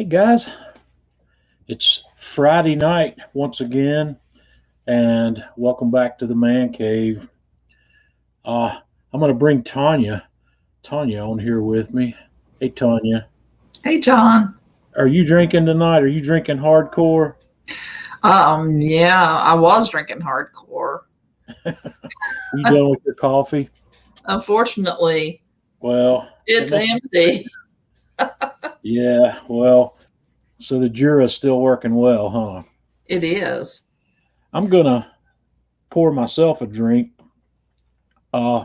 Guys, it's Friday night once again, and welcome back to the Man Cave. I'm going to bring Tanya on here with me. Hey, Tanya, Hey, John. are you drinking tonight? Are you drinking hardcore? Yeah, I was drinking hardcore. Are you done with your coffee? Unfortunately, Well, it's empty. yeah, well, so the Jura's still working well, huh? It is. I'm going to pour myself a drink. Uh,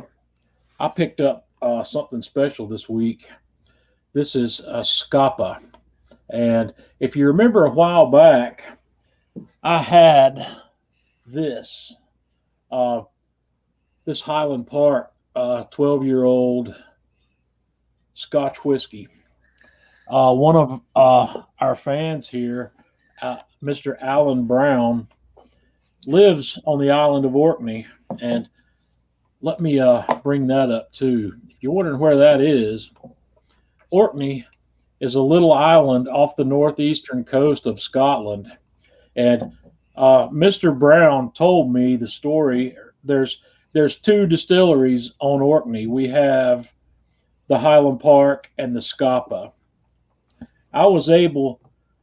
I picked up something special this week. This is a Scapa. And if you remember a while back, I had this uh, this Highland Park 12-year-old Scotch whiskey. One of our fans here, Mr. Alan Brown, lives on the island of Orkney, and let me bring that up too. If you're wondering where that is, Orkney is a little island off the northeastern coast of Scotland. And Mr. Brown told me the story. There's two distilleries on Orkney. We have the Highland Park and the Scapa. I was able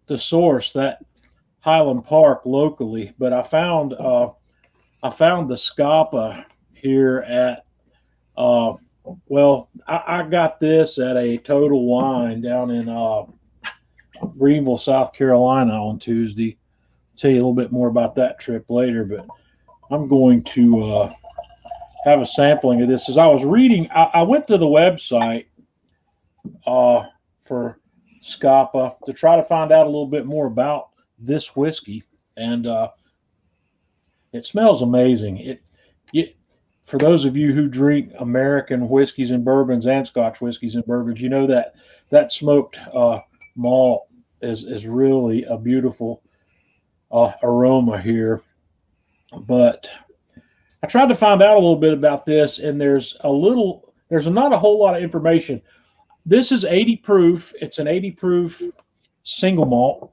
to source that Highland Park locally, but I found the Scapa here at I got this at a Total Wine down in Greenville, South Carolina on Tuesday. Tell you a little bit more about that trip later, but I'm going to have a sampling of this. As I was reading, I went to the website for Scapa to try to find out a little bit more about this whiskey, and it smells amazing. For those of you who drink American whiskeys and bourbons and Scotch whiskeys and bourbons, you know that smoked malt is really a beautiful aroma here. But I tried to find out a little bit about this, and there's not a whole lot of information. This is 80 proof. It's an 80 proof single malt.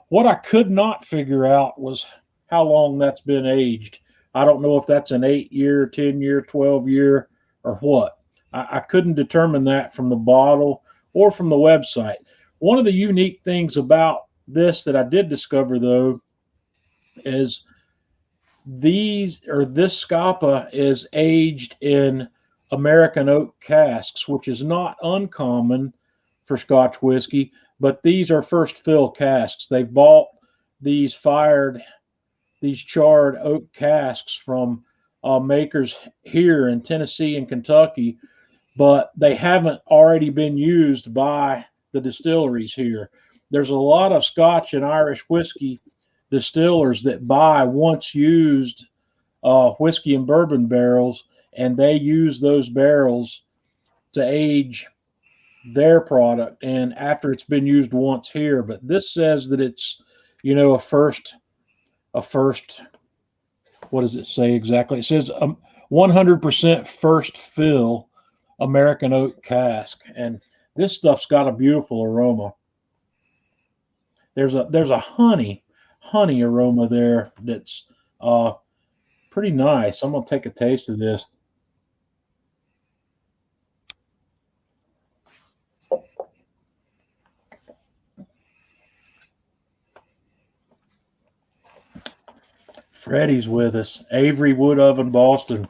What I could not figure out was how long that's been aged. I don't know if that's an 8-year, 10-year, 12-year, or what. I couldn't determine that from the bottle or from the website. One of the unique things about this that I did discover, though, is this Scapa is aged in American oak casks, which is not uncommon for Scotch whiskey, but these are first fill casks. They've bought these charred oak casks from makers here in Tennessee and Kentucky, but they haven't already been used by the distilleries here. There's a lot of Scotch and Irish whiskey distillers that buy once used whiskey and bourbon barrels, and they use those barrels to age their product and after it's been used once here. But this says that it's a first what does it say exactly? It says 100% first fill American oak cask, and this stuff's got a beautiful aroma. There's a honey aroma there that's pretty nice. I'm gonna take a taste of this. Freddie's with us. Avery Wood Oven, Boston.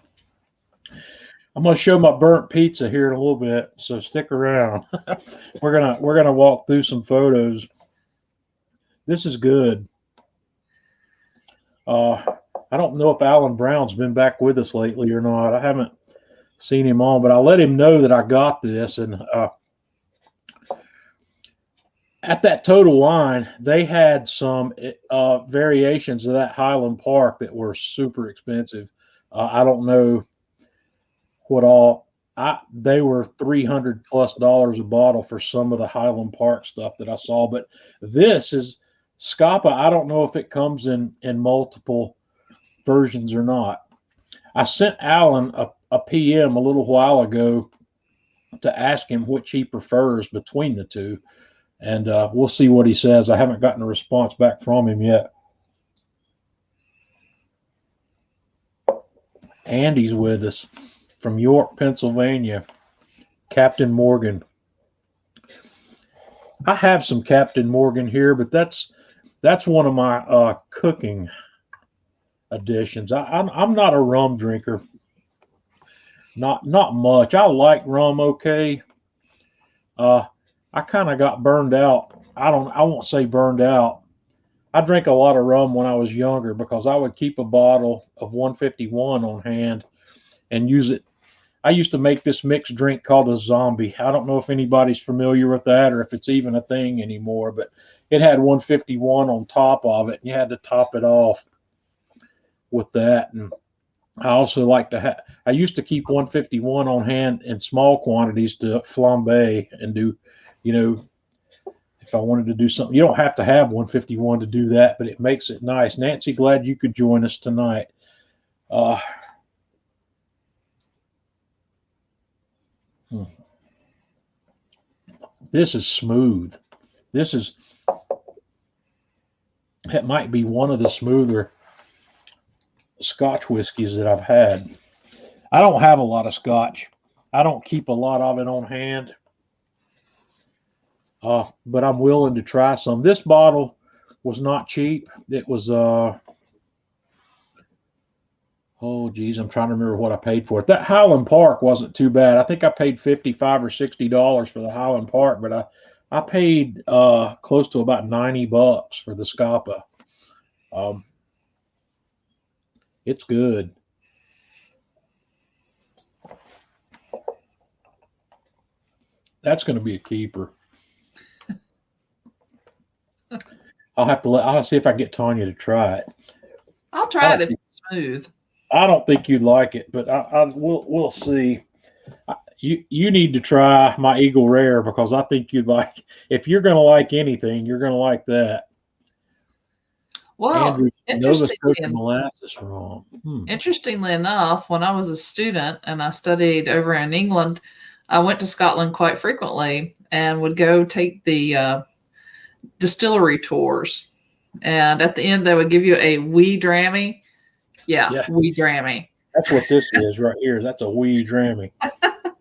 I'm gonna show my burnt pizza here in a little bit, so stick around. we're gonna walk through some photos. This is good. I don't know if Alan Brown's been back with us lately or not. I haven't seen him on, but I'll let him know that I got this. And at that Total Wine, they had some variations of that Highland Park that were super expensive. I don't know what all. They were $300+ a bottle for some of the Highland Park stuff that I saw, but this is Scapa. I don't know if it comes in multiple versions or not. I sent Alan a PM a little while ago to ask him which he prefers between the two. and we'll see what he says. I haven't gotten a response back from him yet. Andy's with us from York, Pennsylvania. Captain Morgan. I have some Captain Morgan here, but that's one of my cooking additions. I'm not a rum drinker. Not much. I like rum, okay. I kind of got burned out. I won't say burned out. I drank a lot of rum when I was younger because I would keep a bottle of 151 on hand and use it. I used to make this mixed drink called a zombie. I don't know if anybody's familiar with that or if it's even a thing anymore, but it had 151 on top of it. And you had to top it off with that. And I also like to have, I used to keep 151 on hand in small quantities to flambe and do, you know, if I wanted to do something. You don't have to have 151 to do that, but it makes it nice. Nancy, glad you could join us tonight. This is smooth. It might be one of the smoother Scotch whiskeys that I've had. I don't have a lot of Scotch. I don't keep a lot of it on hand. But I'm willing to try some. This bottle was not cheap. It was oh geez, I'm trying to remember what I paid for it. That Highland Park wasn't too bad. I think I paid $55 or $60 for the Highland Park, but I paid close to about $90 for the Scapa. It's good. That's going to be a keeper. I'll see if I can get Tanya to try it. I'll try it if it's smooth. I don't think you'd like it, but we'll see. You need to try my Eagle Rare because I think you'd like. If you're going to like anything, you're going to like that. Well, Andrew, Nova Scotia molasses rum. Interestingly enough, when I was a student and I studied over in England, I went to Scotland quite frequently and would go take the distillery tours. And at the end, they would give you a wee drammy. Yeah, wee drammy. That's what this is right here. That's a wee drammy.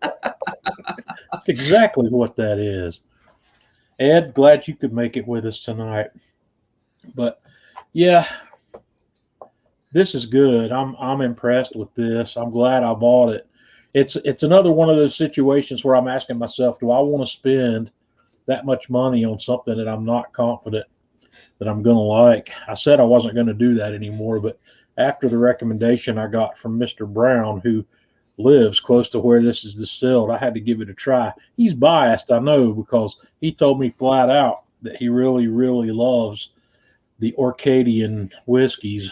That's exactly what that is. Ed, glad you could make it with us tonight. But yeah, this is good. I'm impressed with this. I'm glad I bought it. It's another one of those situations where I'm asking myself, do I want to spend that much money on something that I'm not confident that I'm going to like? I said I wasn't going to do that anymore, but after the recommendation I got from Mr. Brown, who lives close to where this is distilled, I had to give it a try. He's biased, I know, because he told me flat out that he really, really loves the Orcadian whiskeys,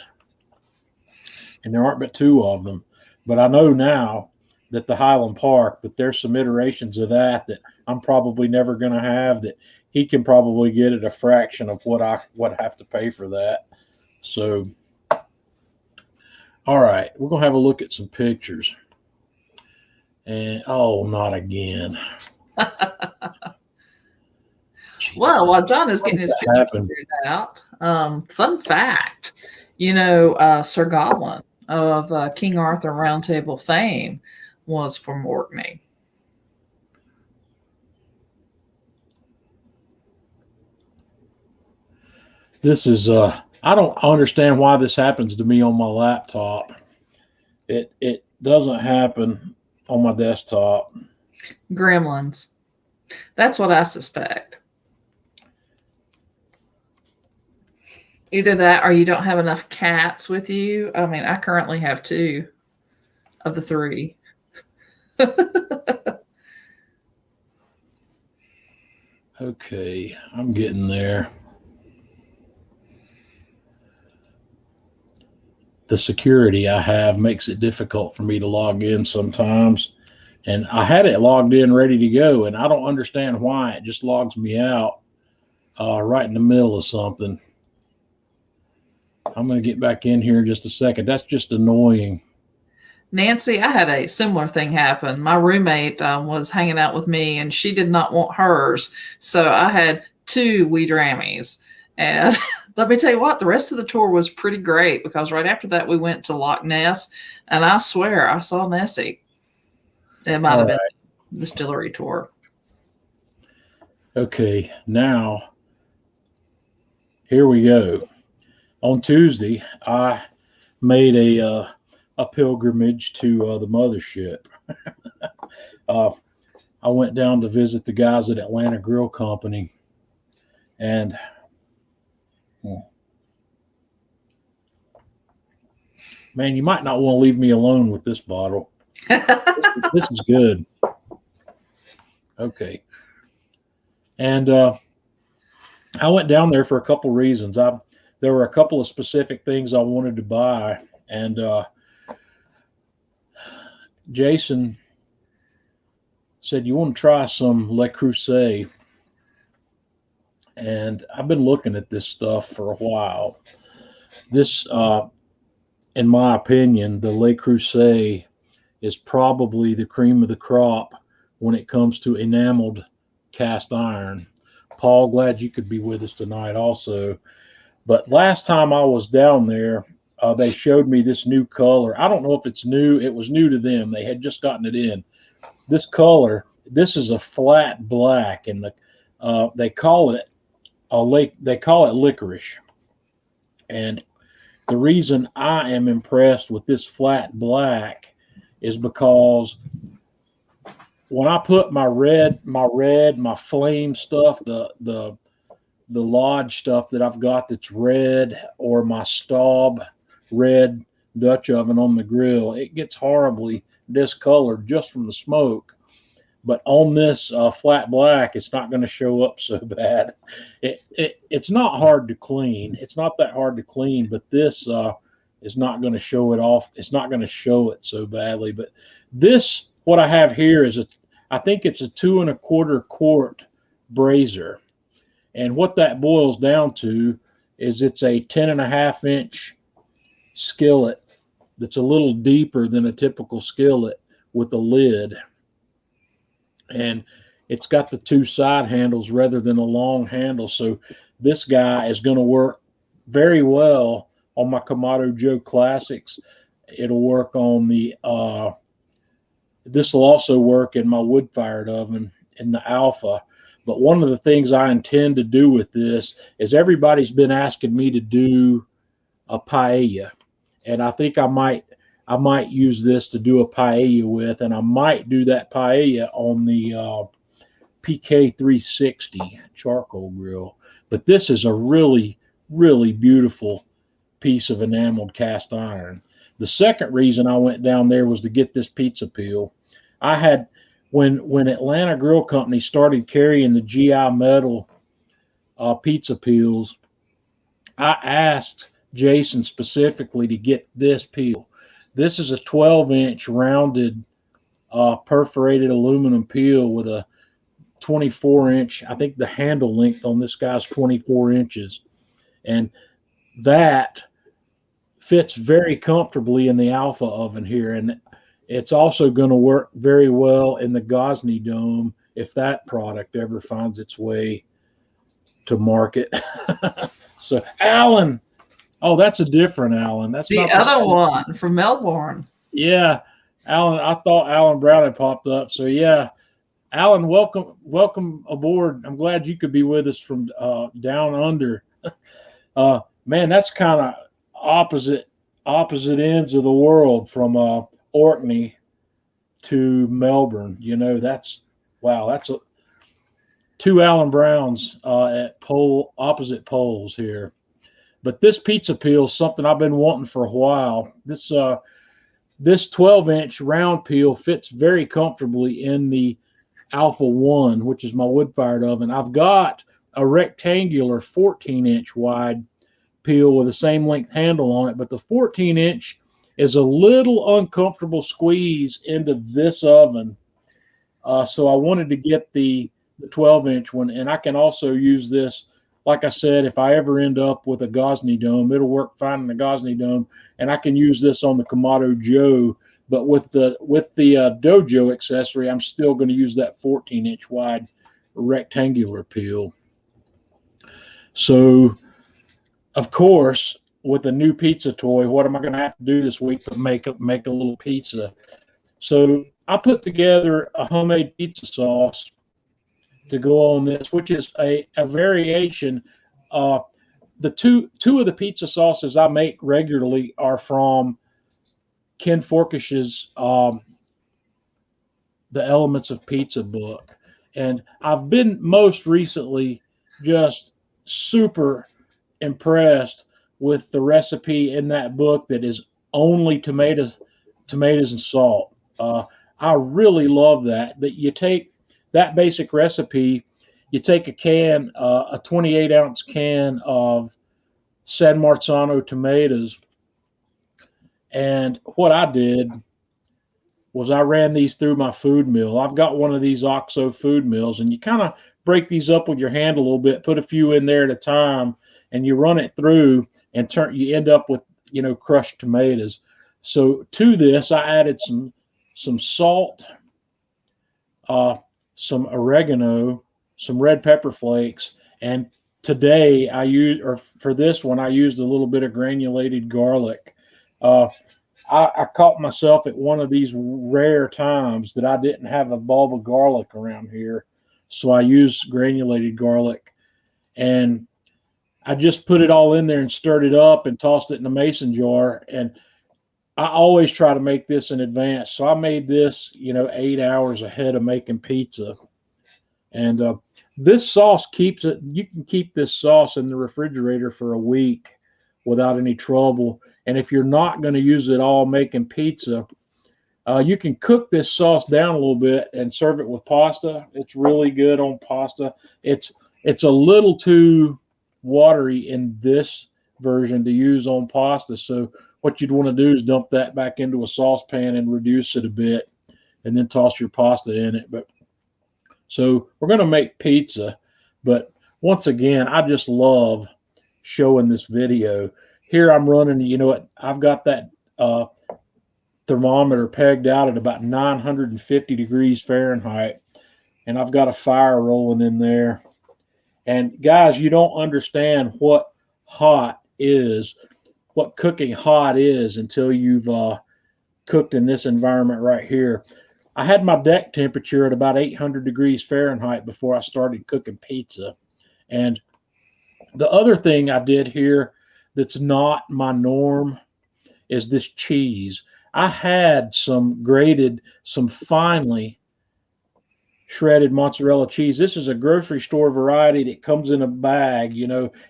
and there aren't but two of them. But I know now that the Highland Park, that there's some iterations of that I'm probably never going to have, that he can probably get at a fraction of what I have to pay for that. So, all right, we're going to have a look at some pictures. And, oh, not again. Well, while John is getting his picture figured out, fun fact, Sir Gawain of King Arthur Round Table fame was from Orkney. This is, I don't understand why this happens to me on my laptop. It doesn't happen on my desktop. Gremlins. That's what I suspect. Either that or you don't have enough cats with you. I mean, I currently have 2 of the 3. Okay, I'm getting there. The security I have makes it difficult for me to log in sometimes. And I had it logged in ready to go, and I don't understand why. It just logs me out right in the middle of something. I'm going to get back in here in just a second. That's just annoying. Nancy, I had a similar thing happen. My roommate was hanging out with me, and she did not want hers. So I had 2 wee Drammies. And let me tell you what, the rest of the tour was pretty great because right after that we went to Loch Ness, and I swear I saw Nessie. It might have been the distillery tour. Okay, now here we go. On Tuesday, I made a pilgrimage to the mothership. I went down to visit the guys at Atlanta Grill Company, and man, you might not want to leave me alone with this bottle. This is good. Okay. And I went down there for a couple reasons. There were a couple of specific things I wanted to buy, and Jason said, "You want to try some Le Creuset?" And I've been looking at this stuff for a while. This, in my opinion, the Le Creuset is probably the cream of the crop when it comes to enameled cast iron. Paul, glad you could be with us tonight also. But last time I was down there, they showed me this new color. I don't know if it's new. It was new to them. They had just gotten it in. This color, this is a flat black, and they call it licorice. And the reason I am impressed with this flat black is because when I put my flame stuff, the lodge stuff that I've got that's red, or my Staub red Dutch oven on the grill, it gets horribly discolored just from the smoke. But on this flat black, it's not going to show up so bad. It's not hard to clean. It's not that hard to clean, but this is not going to show it off. It's not going to show it so badly. But this, what I have here is I think it's a 2 1/4 quart brazier. And what that boils down to is it's a 10.5 inch skillet that's a little deeper than a typical skillet with a lid. And it's got the 2 side handles rather than a long handle. So this guy is going to work very well on my Kamado Joe Classics. It'll work on the, this will also work in my wood-fired oven in the Alpha. But one of the things I intend to do with this is everybody's been asking me to do a paella. And I think I might use this to do a paella with, and I might do that paella on the PK 360 charcoal grill. But this is a really, really beautiful piece of enameled cast iron. The second reason I went down there was to get this pizza peel. I had, when Atlanta Grill Company started carrying the GI metal pizza peels, I asked Jason specifically to get this peel. This is a 12-inch rounded perforated aluminum peel with a 24-inch. I think the handle length on this guy's 24 inches. And that fits very comfortably in the Alpha oven here. And it's also going to work very well in the Gosney Dome if that product ever finds its way to market. So, Alan. Oh, that's a different Alan. That's the not other one from Melbourne. Yeah, Alan. I thought Alan Brown had popped up. So yeah, Alan, welcome aboard. I'm glad you could be with us from down under. Man, that's kind of opposite ends of the world, from Orkney to Melbourne. You know, that's wow. That's 2 Alan Browns at opposite poles here. But this pizza peel is something I've been wanting for a while. This 12-inch round peel fits very comfortably in the Alpha 1, which is my wood-fired oven. I've got a rectangular 14-inch wide peel with the same length handle on it, but the 14-inch is a little uncomfortable squeeze into this oven. So I wanted to get the 12-inch one, and I can also use this. Like I said, if I ever end up with a Gosney Dome, it'll work fine in the Gosney Dome, and I can use this on the Kamado Joe. But with the Dojo accessory, I'm still going to use that 14-inch wide rectangular peel. So, of course, with a new pizza toy, what am I going to have to do this week but make a little pizza? So I put together a homemade pizza sauce to go on this, which is a variation. Uh, the two of the pizza sauces I make regularly are from Ken Forkish's The Elements of Pizza book, and I've been most recently just super impressed with the recipe in that book that is only tomatoes and salt. I really love that. That you take that basic recipe, you take a 28-ounce can of San Marzano tomatoes, and what I did was I ran these through my food mill. I've got one of these OXO food mills, and you kind of break these up with your hand a little bit, put a few in there at a time, and you run it through and you end up with, crushed tomatoes. So to this, I added some salt, uh, some oregano, some red pepper flakes, and today for this one, I used a little bit of granulated garlic. Uh, I caught myself at one of these rare times that I didn't have a bulb of garlic around here. So I used granulated garlic, and I just put it all in there and stirred it up and tossed it in a mason jar. And I always try to make this in advance. So I made this, 8 hours ahead of making pizza. And this sauce you can keep this sauce in the refrigerator for a week without any trouble. And if you're not going to use it all making pizza, you can cook this sauce down a little bit and serve it with pasta. It's really good on pasta. It's a little too watery in this version to use on pasta. So what you'd want to do is dump that back into a saucepan and reduce it a bit, and then toss your pasta in it. But so we're going to make pizza. But once again, I just love showing this video. Here I'm running, I've got that thermometer pegged out at about 950 degrees Fahrenheit, and I've got a fire rolling in there. And guys, you don't understand what cooking hot is until you've cooked in this environment right here. I had my deck temperature at about 800 degrees Fahrenheit before I started cooking pizza. And the other thing I did here that's not my norm is this cheese. I had some finely shredded mozzarella cheese. This is a grocery store variety that comes in a bag,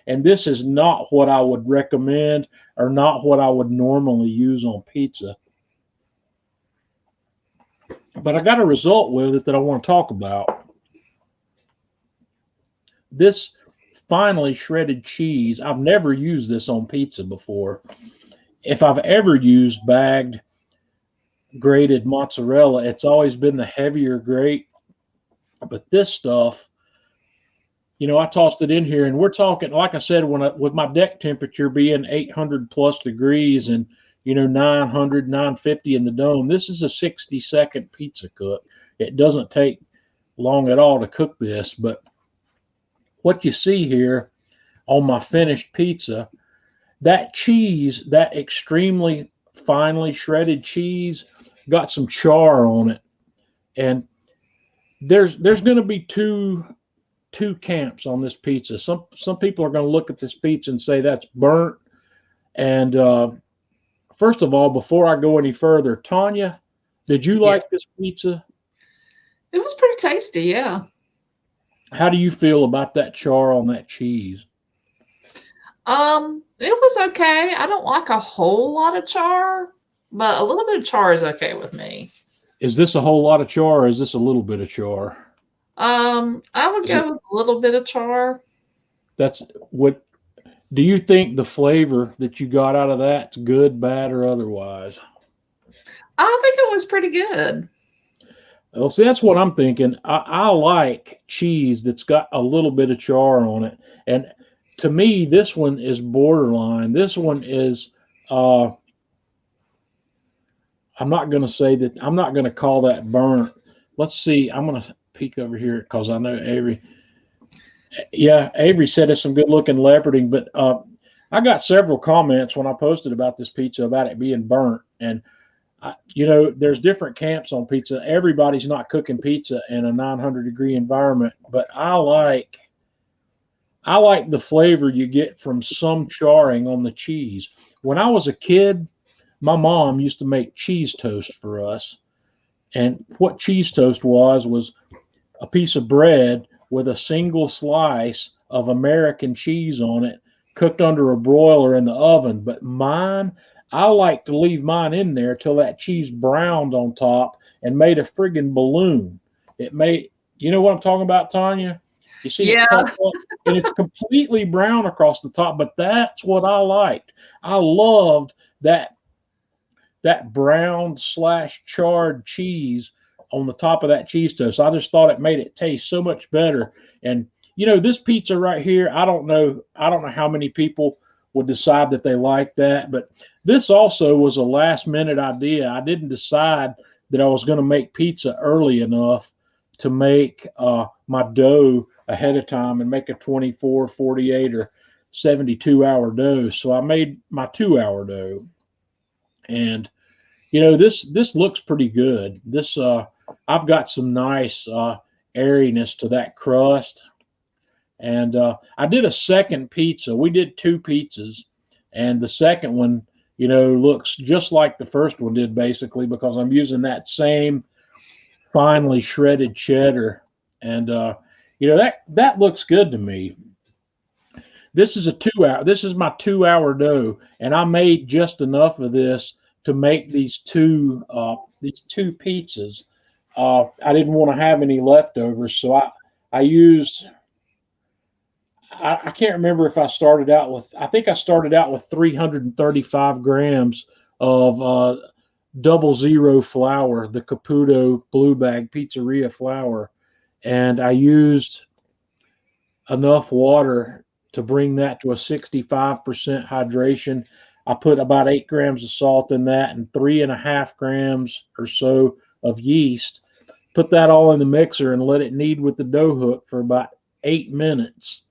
and this is not what I would recommend or not what I would normally use on pizza. But I got a result with it that I want to talk about. This finely shredded cheese, I've never used this on pizza before. If I've ever used bagged grated mozzarella, it's always been the heavier grate. But this stuff, I tossed it in here, and we're talking, like I said, with my deck temperature being 800 plus degrees and 900, 950 in the dome, this is a 60-second pizza cook. It doesn't take long at all to cook this. But what you see here on my finished pizza, that cheese, that extremely finely shredded cheese, got some char on it. And there's going to be two camps on this pizza. Some people are going to look at this pizza and say that's burnt. And first of all, before I go any further, Tanya, did you like this pizza? It was pretty tasty, yeah. How do you feel about that char on that cheese? It was okay. I don't like a whole lot of char, but a little bit of char is okay with me. Is this a whole lot of char, or is this a little bit of char? I would go with a little bit of char. That's what. Do you think the flavor that you got out of that's good, bad, or otherwise? I think it was pretty good. Well, see, that's what I'm thinking. I like cheese that's got a little bit of char on it, and to me, this one is borderline. This one is. I'm not going to say that. I'm not going to call that burnt. Let's see. I'm going to peek over here because I know Yeah, Avery said it's some good looking leoparding, but I got several comments when I posted about this pizza about it being burnt. And there's different camps on pizza. Everybody's not cooking pizza in a 900-degree environment, but I like the flavor you get from some charring on the cheese. When I was a kid, my mom used to make cheese toast for us. And what cheese toast was a piece of bread with a single slice of American cheese on it, cooked under a broiler in the oven. But mine, I like to leave mine in there till that cheese browned on top and made a friggin' balloon. It made, you know what I'm talking about, Tanya? You see it Yeah. puff up and it's completely brown across the top, but that's what I liked. I loved that brown slash charred cheese on the top of that cheese toast. I just thought it made it taste so much better. And this pizza right here, I don't know how many people would decide that they like that, but this also was a last minute idea. I didn't decide that I was going to make pizza early enough to make my dough ahead of time and make a 24, 48, or 72-hour dough. So I made my 2-hour dough. And this looks pretty good. This I've got some nice airiness to that crust. And I did a second pizza. We did two pizzas, and the second one, looks just like the first one did, basically, because I'm using that same finely shredded cheddar. And that looks good to me. This is a 2 hour. This is my 2 hour dough, and I made just enough of this to make these two pizzas. I didn't want to have any leftovers, so I used. I can't remember if I started out with. I think I started out with 335 grams of 00 flour, the Caputo Blue Bag Pizzeria flour, and I used enough water to bring that to a 65% hydration. I put about 8 grams of salt in that and 3.5 grams or so of yeast. Put that all in the mixer and let it knead with the dough hook for about 8 minutes.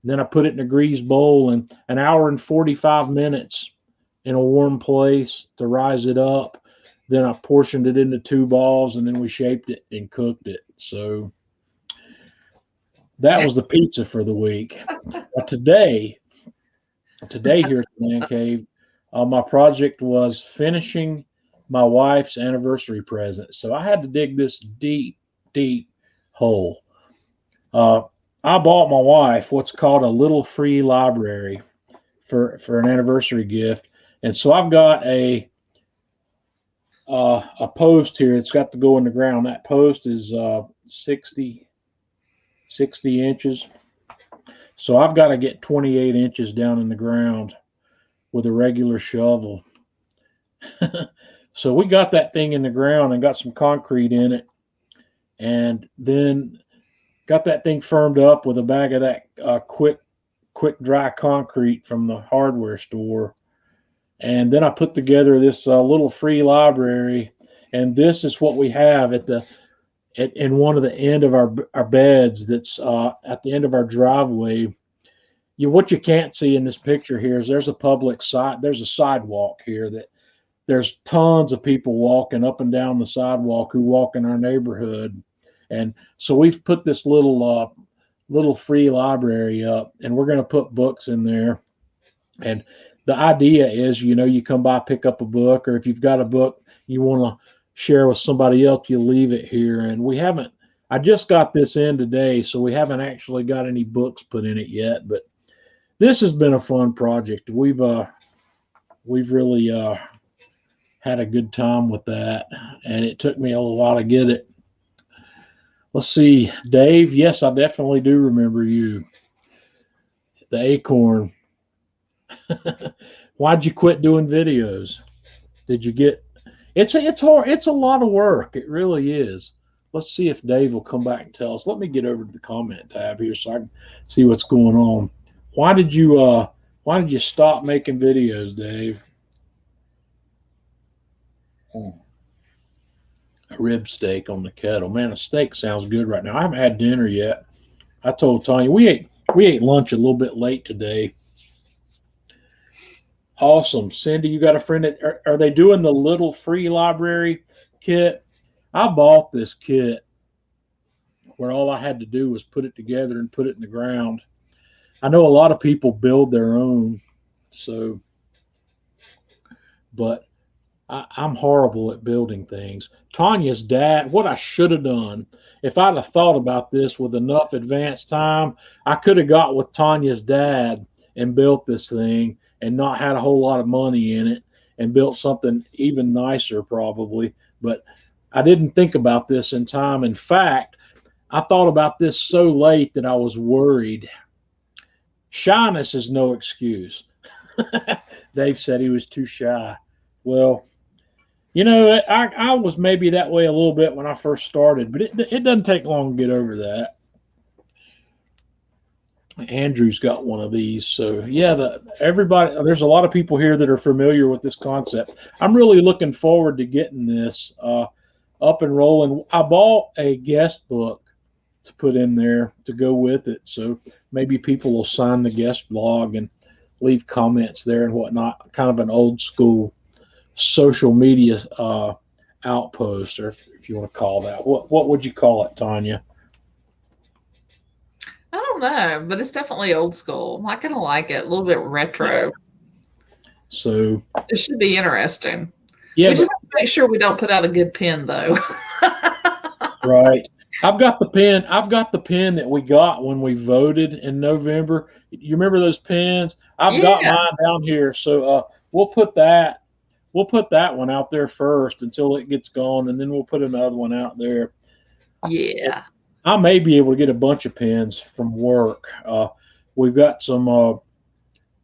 And then I put it in a greased bowl and an hour and 45 minutes in a warm place to rise it up. Then I portioned it into two balls and then we shaped it and cooked it. So that was the pizza for the week. But today here at the Man Cave, my project was finishing my wife's anniversary present. So I had to dig this deep, deep hole. Uh, I bought my wife what's called a little free library for an anniversary gift, and so I've got a post here. It's got to go in the ground. That post is 60 inches. So I've got to get 28 inches down in the ground with a regular shovel. So we got that thing in the ground and got some concrete in it, and then got that thing firmed up with a bag of that quick dry concrete from the hardware store. And then I put together this little free library, and this is what we have in one of the end of our beds. That's at the end of our driveway. What you can't see in this picture here is there's a sidewalk here that there's tons of people walking up and down the sidewalk who walk in our neighborhood. And so we've put this little free library up, and we're going to put books in there. And the idea is, you come by, pick up a book, or if you've got a book you want to share with somebody else, you leave it here. And I just got this in today, so we haven't actually got any books put in it yet, but this has been a fun project. We've really had a good time with that, and it took me a little while to get it. Let's see, Dave. Yes, I definitely do remember you. The acorn. Why'd you quit doing videos? Did you get? It's hard. It's a lot of work. It really is. Let's see if Dave will come back and tell us. Let me get over to the comment tab here so I can see what's going on. Why did you stop making videos, Dave? A rib steak on the kettle. Man, a steak sounds good right now. I haven't had dinner yet. I told Tanya we ate lunch a little bit late today. Awesome, Cindy. You got a friend that are they doing the little free library kit? I bought this kit where all I had to do was put it together and put it in the ground. I know a lot of people build their own, so but I'm horrible at building things. Tanya's dad, what I should have done, if I'd have thought about this with enough advance time, I could have got with Tanya's dad and built this thing and not had a whole lot of money in it and built something even nicer probably. But I didn't think about this in time. In fact, I thought about this so late that I was worried. Shyness is no excuse. Dave said he was too shy. Well, I was maybe that way a little bit when I first started, but it doesn't take long to get over that. Andrew's got one of these. So, yeah, there's a lot of people here that are familiar with this concept. I'm really looking forward to getting this up and rolling. I bought a guest book to put in there to go with it. So maybe people will sign the guest blog and leave comments there and whatnot, kind of an old school social media outpost, or if you want to call that. What would you call it, Tanya? I don't know, but it's definitely old school. I kind of like it, a little bit retro. So it should be interesting. Yeah, we just have to make sure we don't put out a good pen, though. Right. I've got the pen. I've got the pen that we got when we voted in November. You remember those pens? I've got mine down here. So we'll put that one out there first until it gets gone, and then we'll put another one out there. Yeah. I may be able to get a bunch of pens from work. We've got some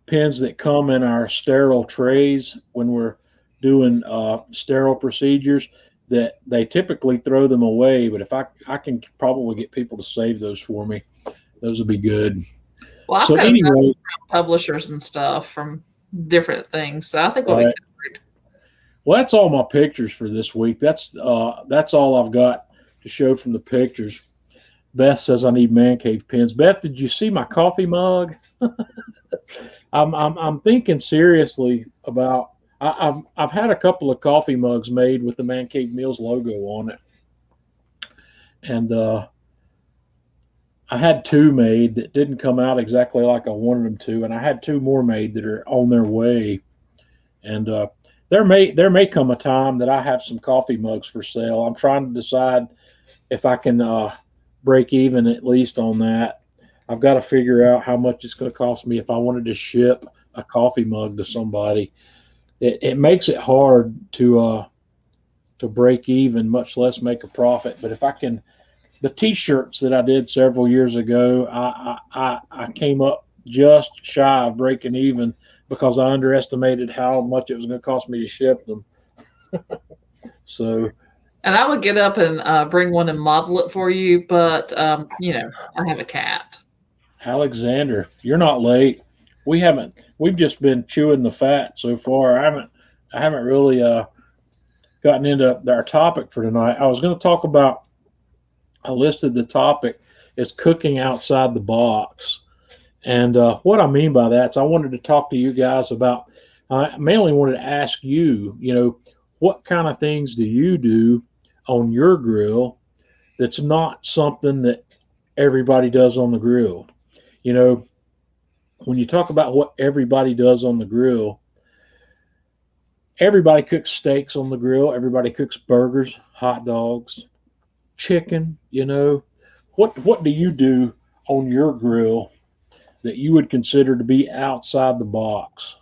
pens that come in our sterile trays when we're doing sterile procedures that they typically throw them away. But if I can probably get people to save those for me, those would be good. Well, I've got anyway, publishers and stuff from different things, so I think we'll be covered. Well, that's all my pictures for this week. That's all I've got to show from the pictures. Beth says I need man cave pens. Beth, did you see my coffee mug? I'm thinking seriously about. I've had a couple of coffee mugs made with the Man Cave Meals logo on it, and I had two made that didn't come out exactly like I wanted them to, and I had two more made that are on their way, and there may come a time that I have some coffee mugs for sale. I'm trying to decide if I can break even at least on that. I've got to figure out how much it's going to cost me if I wanted to ship a coffee mug to somebody. It makes it hard to break even, much less make a profit. But if I can, the T-shirts that I did several years ago, I came up just shy of breaking even because I underestimated how much it was going to cost me to ship them. So. And I would get up and bring one and model it for you, but I have a cat. Alexander, you're not late. We've just been chewing the fat so far. I haven't really gotten into our topic for tonight. I was going to talk about. I listed the topic as cooking outside the box, and what I mean by that is I wanted to talk to you guys about. I mainly wanted to ask you, what kind of things do you do on your grill that's not something that everybody does on the grill? When you talk about what everybody does on the grill, everybody cooks steaks on the grill. Everybody cooks burgers, hot dogs, chicken. What do you do on your grill that you would consider to be outside the box?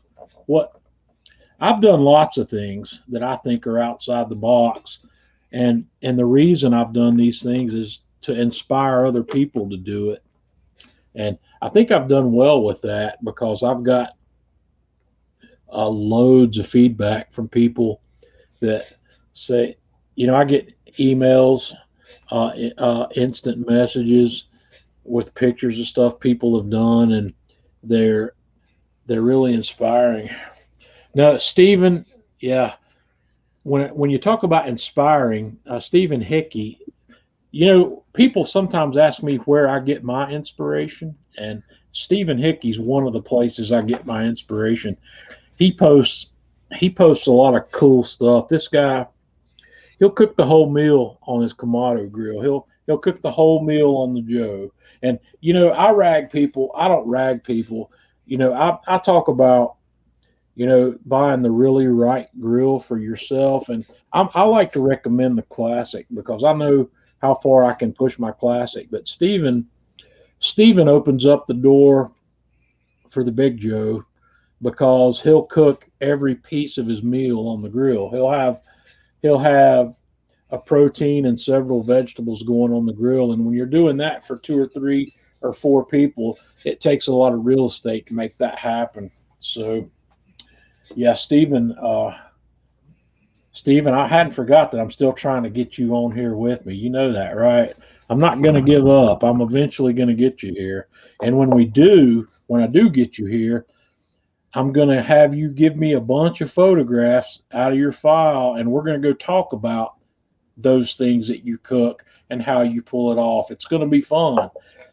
I've done lots of things that I think are outside the box, and the reason I've done these things is to inspire other people to do it. And I think I've done well with that because I've got loads of feedback from people that say, I get emails, instant messages with pictures of stuff people have done, and they're really inspiring. Now, Stephen, yeah, when you talk about inspiring, Stephen Hickey, People sometimes ask me where I get my inspiration, and Stephen Hickey's one of the places I get my inspiration. He posts he posts a lot of cool stuff. This guy, he'll cook the whole meal on his Kamado grill. He'll cook the whole meal on the Joe. And I rag people. I don't rag people. I talk about buying the really right grill for yourself. And I like to recommend the classic because I know how far I can push my classic. But Steven opens up the door for the Big Joe because he'll cook every piece of his meal on the grill. He'll have a protein and several vegetables going on the grill. And when you're doing that for two or three or four people, it takes a lot of real estate to make that happen. So yeah, Stephen, I hadn't forgot that I'm still trying to get you on here with me. You know that, right? I'm not going to give up. I'm eventually going to get you here. And when I do get you here, I'm going to have you give me a bunch of photographs out of your file, and we're going to go talk about those things that you cook and how you pull it off. It's going to be fun.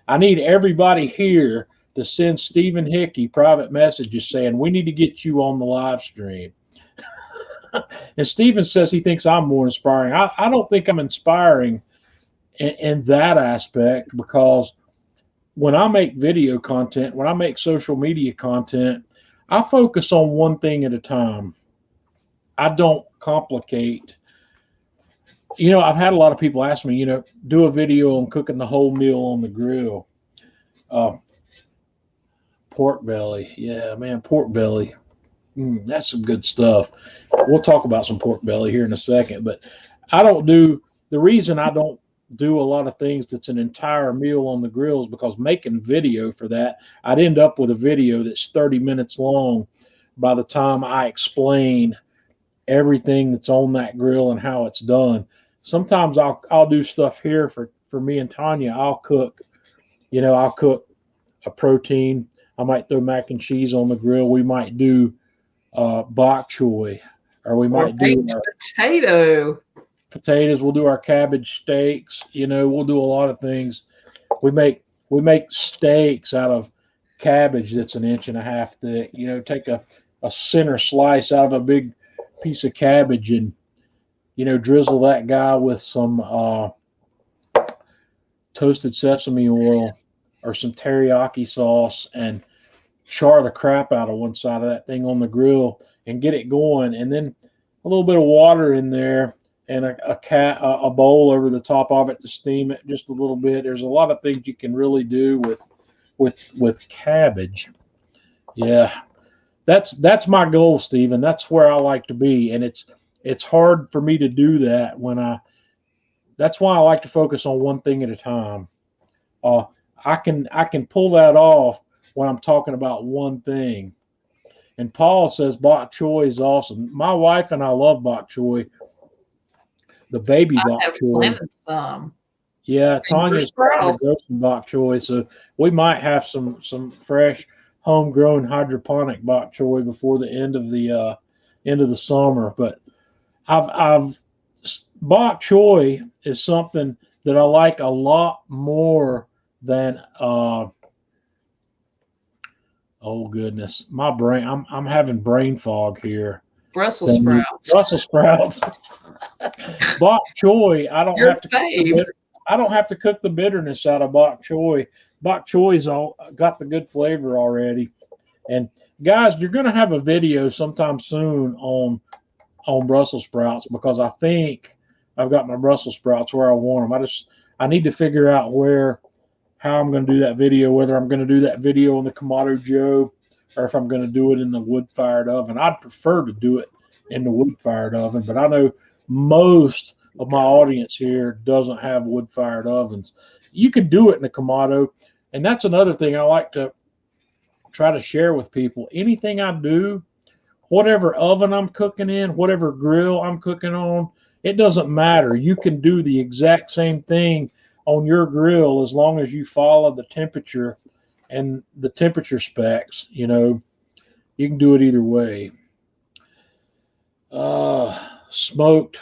I need everybody here to send Stephen Hickey private messages saying, we need to get you on the live stream. And Stephen says he thinks I'm more inspiring. I don't think I'm inspiring in that aspect because when I make video content, when I make social media content, I focus on one thing at a time. I don't complicate. I've had a lot of people ask me, do a video on cooking the whole meal on the grill. Uh, Pork belly. Yeah, man, pork belly. That's some good stuff. We'll talk about some pork belly here in a second, but the reason I don't do a lot of things that's an entire meal on the grill is because making video for that, I'd end up with a video that's 30 minutes long by the time I explain everything that's on that grill and how it's done. Sometimes I'll do stuff here for me and Tanya. I'll cook a protein. I might throw mac and cheese on the grill. We might do bok choy, or we Or might do baked our potato. potatoes. We'll do our cabbage steaks. We'll do a lot of things. We make steaks out of cabbage that's an inch and a half thick. Take a center slice out of a big piece of cabbage and drizzle that guy with some toasted sesame oil or some teriyaki sauce and char the crap out of one side of that thing on the grill and get it going, and then a little bit of water in there and a bowl over the top of it to steam it just a little bit. There's a lot of things you can really do with cabbage. Yeah, that's my goal, Stephen. That's where I like to be, and it's hard for me to do that that's why I like to focus on one thing at a time. Uh, I can pull that off when I'm talking about one thing. And Paul says bok choy is awesome. My wife and I love bok choy, the baby I bok have choy. planted some Yeah, in your Tanya's trying to sprouts. grow some bok choy, so we might have some fresh homegrown hydroponic bok choy before the end of the summer. But I've bok choy is something that I like a lot more than oh goodness, my brain. I'm having brain fog here. Brussels Than sprouts. Brussels sprouts. Bok choy. Your fave. I don't have to cook the bitterness out of bok choy. Bok choy's all got the good flavor already. And guys, you're going to have a video sometime soon on Brussels sprouts because I think I've got my Brussels sprouts where I want them. I need to figure out how I'm going to do that video, whether I'm going to do that video on the Kamado Joe or if I'm going to do it in the wood fired oven. I'd prefer to do it in the wood fired oven, but I know most of my audience here doesn't have wood fired ovens. You can do it in the Kamado, and that's another thing I like to try to share with people. Anything I do, whatever oven I'm cooking in, whatever grill I'm cooking on, it doesn't matter. You can do the exact same thing on your grill as long as you follow the temperature and the temperature specs. You can do it either way. Smoked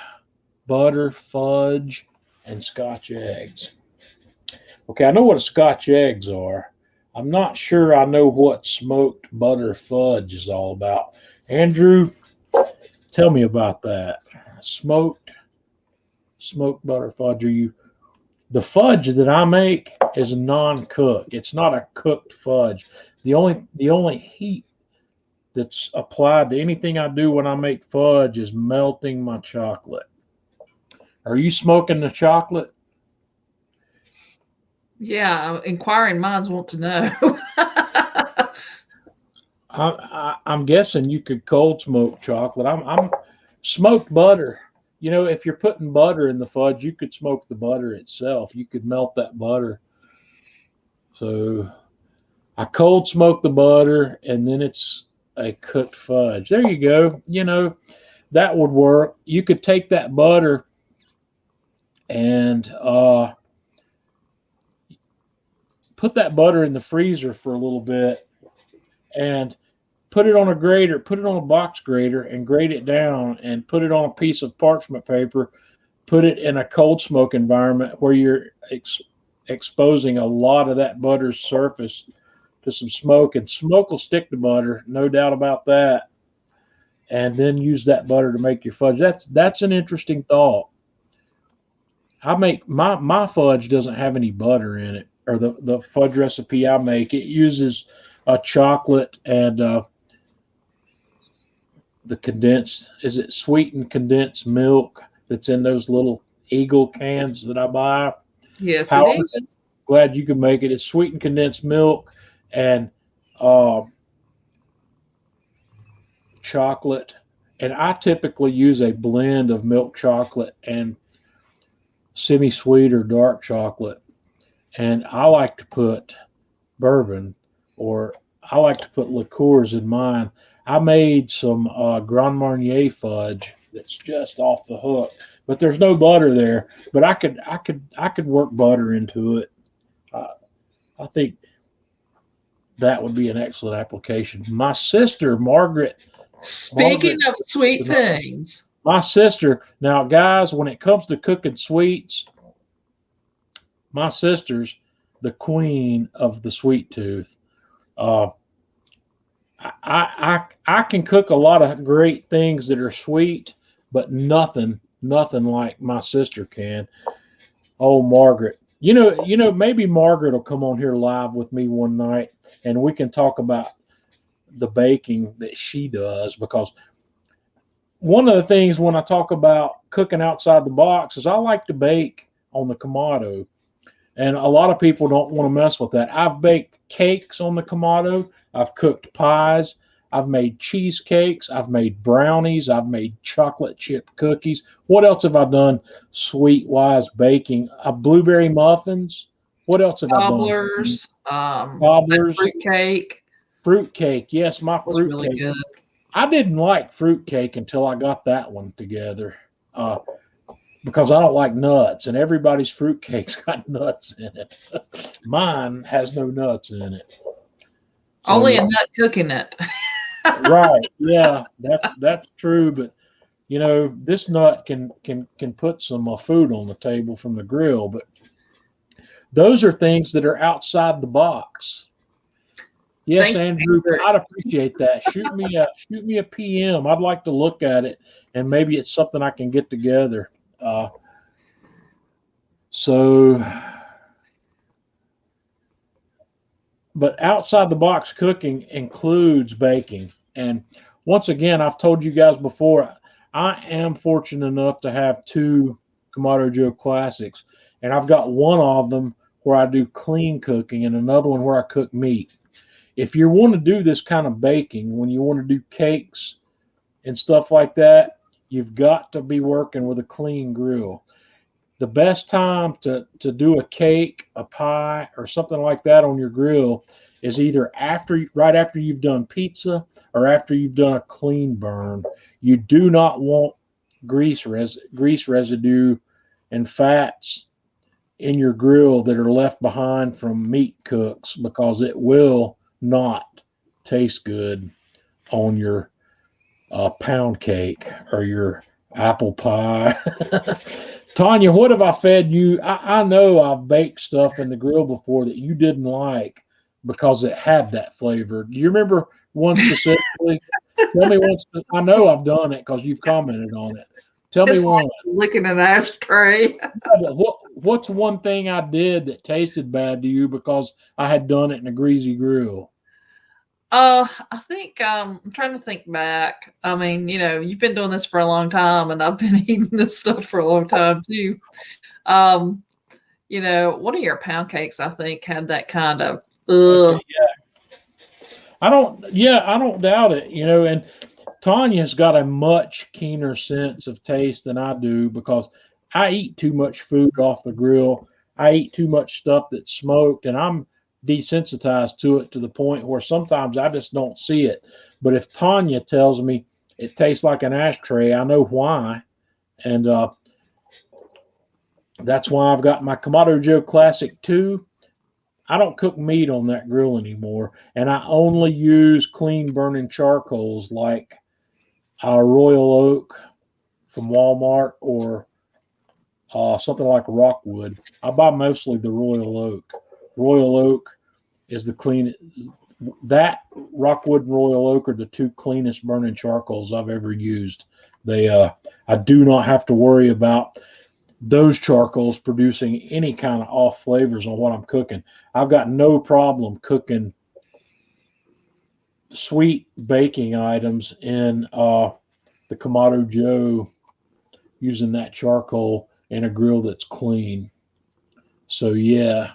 butter fudge. and Scotch eggs. Okay, I know what a Scotch eggs are. I'm not sure I know what smoked butter fudge is all about. Andrew, tell me about that. Smoked smoked butter fudge. Are you the fudge that I make is non-cooked. It's not a cooked fudge. The only heat that's applied to anything I do when I make fudge is melting my chocolate. Are you smoking the chocolate? Yeah, inquiring minds want to know. I'm guessing you could cold smoke chocolate. I'm smoked butter. You know, if you're putting butter in the fudge, you could smoke the butter itself. You could melt that butter. So I cold smoke the butter, and then it's a cooked fudge. There you go. You know, that would work. You could take that butter and put that butter in the freezer for a little bit and put it on a grater, put it on a box grater and grate it down and put it on a piece of parchment paper, put it in a cold smoke environment where you're exposing a lot of that butter's surface to some smoke, and smoke will stick to butter, no doubt about that. And then use that butter to make your fudge. That's an interesting thought. I make my fudge doesn't have any butter in it, or the fudge recipe I make. It uses a chocolate and the condensed, is it sweetened condensed milk that's in those little Eagle cans that I buy. Yes, it However, is. glad you can make it. It's sweetened condensed milk and uh, chocolate. And I typically use a blend of milk chocolate and semi sweet or dark chocolate. And I like to put bourbon, or I like to put liqueurs in mine. I made some Grand Marnier fudge that's just off the hook, but there's no butter there. But I could work butter into it. Uh, I think that would be an excellent application. My sister Speaking Margaret, of sweet things, my sister. Now, guys, when it comes to cooking sweets, my sister's the queen of the sweet tooth. Uh, I can cook a lot of great things that are sweet, but nothing like my sister can. Oh, Margaret. Maybe Margaret will come on here live with me one night and we can talk about the baking that she does, because one of the things when I talk about cooking outside the box is I like to bake on the Kamado. And a lot of people don't want to mess with that. I've baked cakes on the Kamado. I've cooked pies. I've made cheesecakes. I've made brownies. I've made chocolate chip cookies. What else have I done sweet wise baking? Blueberry muffins. What else have I done? cobblers, that Cobblers, fruit cake fruit cake. Yes, my was fruit really cake. good. I didn't like fruit cake until I got that one together. Because I don't like nuts, and everybody's fruit cake's got nuts in it. Mine has no nuts in it. Only So a nut cooking it. right, yeah, that's true. But this nut can put some food on the table from the grill. But those are things that are outside the box. Yes, Thank Andrew, you. I'd appreciate that. Shoot me a PM. I'd like to look at it, and maybe it's something I can get together. So, but outside the box cooking includes baking. And once again, I've told you guys before, I am fortunate enough to have two Kamado Joe Classics, and I've got one of them where I do clean cooking and another one where I cook meat. If you want to do this kind of baking, when you want to do cakes and stuff like that, you've got to be working with a clean grill. The best time to do a cake, a pie, or something like that on your grill is either right after you've done pizza or after you've done a clean burn. You do not want grease residue and fats in your grill that are left behind from meat cooks, because it will not taste good on your pound cake or your apple pie. Tanya, what have I fed you? I know I've baked stuff in the grill before that you didn't like because it had that flavor. Do you remember one specifically? Tell me one. I know I've done it because you've commented on it. Tell me It's like one. licking an ashtray. What's one thing I did that tasted bad to you because I had done it in a greasy grill? I think I'm trying to think back. I mean, you've been doing this for a long time, and I've been eating this stuff for a long time too. Um, one of your pound cakes, I think, had that kind of. Okay, I don't doubt it, and Tanya's got a much keener sense of taste than I do because I eat too much food off the grill. I eat too much stuff that's smoked, and I'm desensitized to it to the point where sometimes I just don't see it. But if Tanya tells me it tastes like an ashtray, I know why. And that's why I've got my Kamado Joe Classic 2. I don't cook meat on that grill anymore, and I only use clean burning charcoals like Royal Oak from Walmart or something like Rockwood. I buy mostly the Royal Oak. Royal Oak is the clean. That Rockwood and Royal Oak are the two cleanest burning charcoals I've ever used. I do not have to worry about those charcoals producing any kind of off flavors on what I'm cooking. I've got no problem cooking sweet baking items in the Kamado Joe using that charcoal in a grill that's clean. So yeah.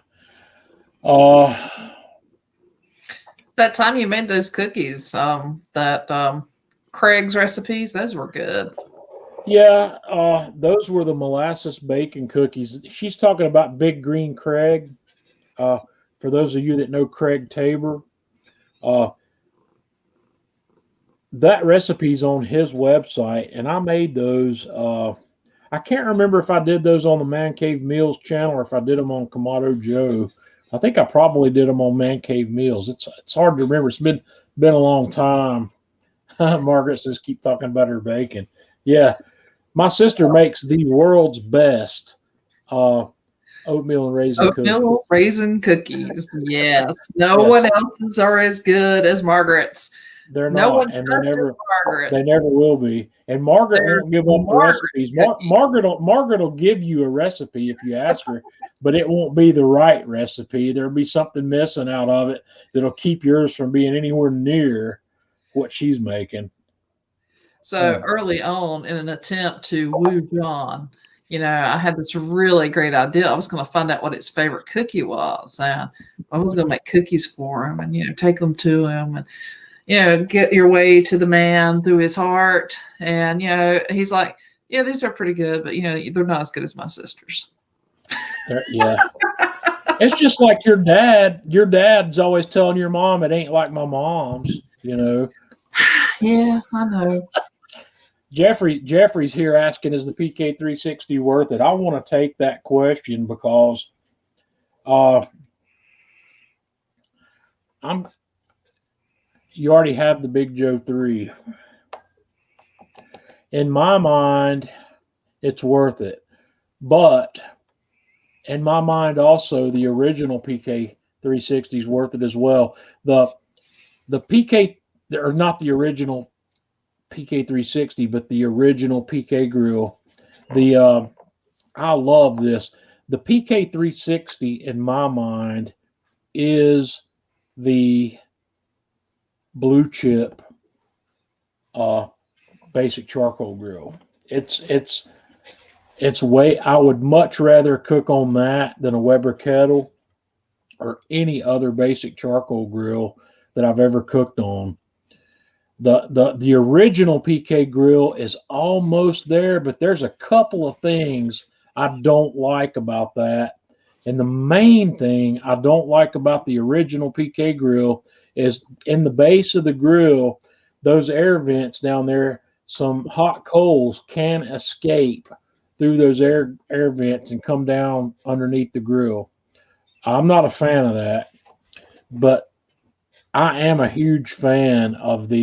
That time you made those cookies, that Craig's recipes, those were good. Yeah, those were the molasses bacon cookies. She's talking about Big Green Craig. Uh, for those of you that know Craig Tabor, uh, that recipe's on his website, and I made those. I can't remember if I did those on the Man Cave Meals channel or if I did them on Kamado Joe. I think I probably did them on Man Cave Meals. It's hard to remember. It's been a long time. Margaret says keep talking about her bacon. Yeah, my sister makes the world's best uh, oatmeal and raisin cookies. Oatmeal raisin cookies. Yes. No Yes, one else's are as good as Margaret's. they're No one not, and touches they Margaret's. never will be. And Margaret They're won't give up the Margaret recipes. cookies. Margaret will give you a recipe if you ask her, but it won't be the right recipe. There'll be something missing out of it that'll keep yours from being anywhere near what she's making. So early on, in an attempt to woo John, I had this really great idea. I was going to find out what his favorite cookie was, and I was going to make cookies for him, and take them to him, and get your way to the man through his heart. And he's like, "Yeah, these are pretty good, but they're not as good as my sister's." Yeah. It's just like your dad. Your dad's always telling your mom it ain't like my mom's. Yeah, I know. Jeffrey's here asking, is the PK 360 worth it? I want to take that question because you already have the Big Joe 3. In my mind, it's worth it. But in my mind also, the original PK 360 is worth it as well. The PK, or not the original PK 360, but the original PK grill. I love this. The PK 360 in my mind is the blue chip basic charcoal grill. It's way. I would much rather cook on that than a Weber kettle or any other basic charcoal grill that I've ever cooked on. The original PK grill is almost there, but there's a couple of things I don't like about that. And the main thing I don't like about the original PK grill is in the base of the grill, those air vents down there, some hot coals can escape through those air vents and come down underneath the grill. I'm not a fan of that, but I am a huge fan of the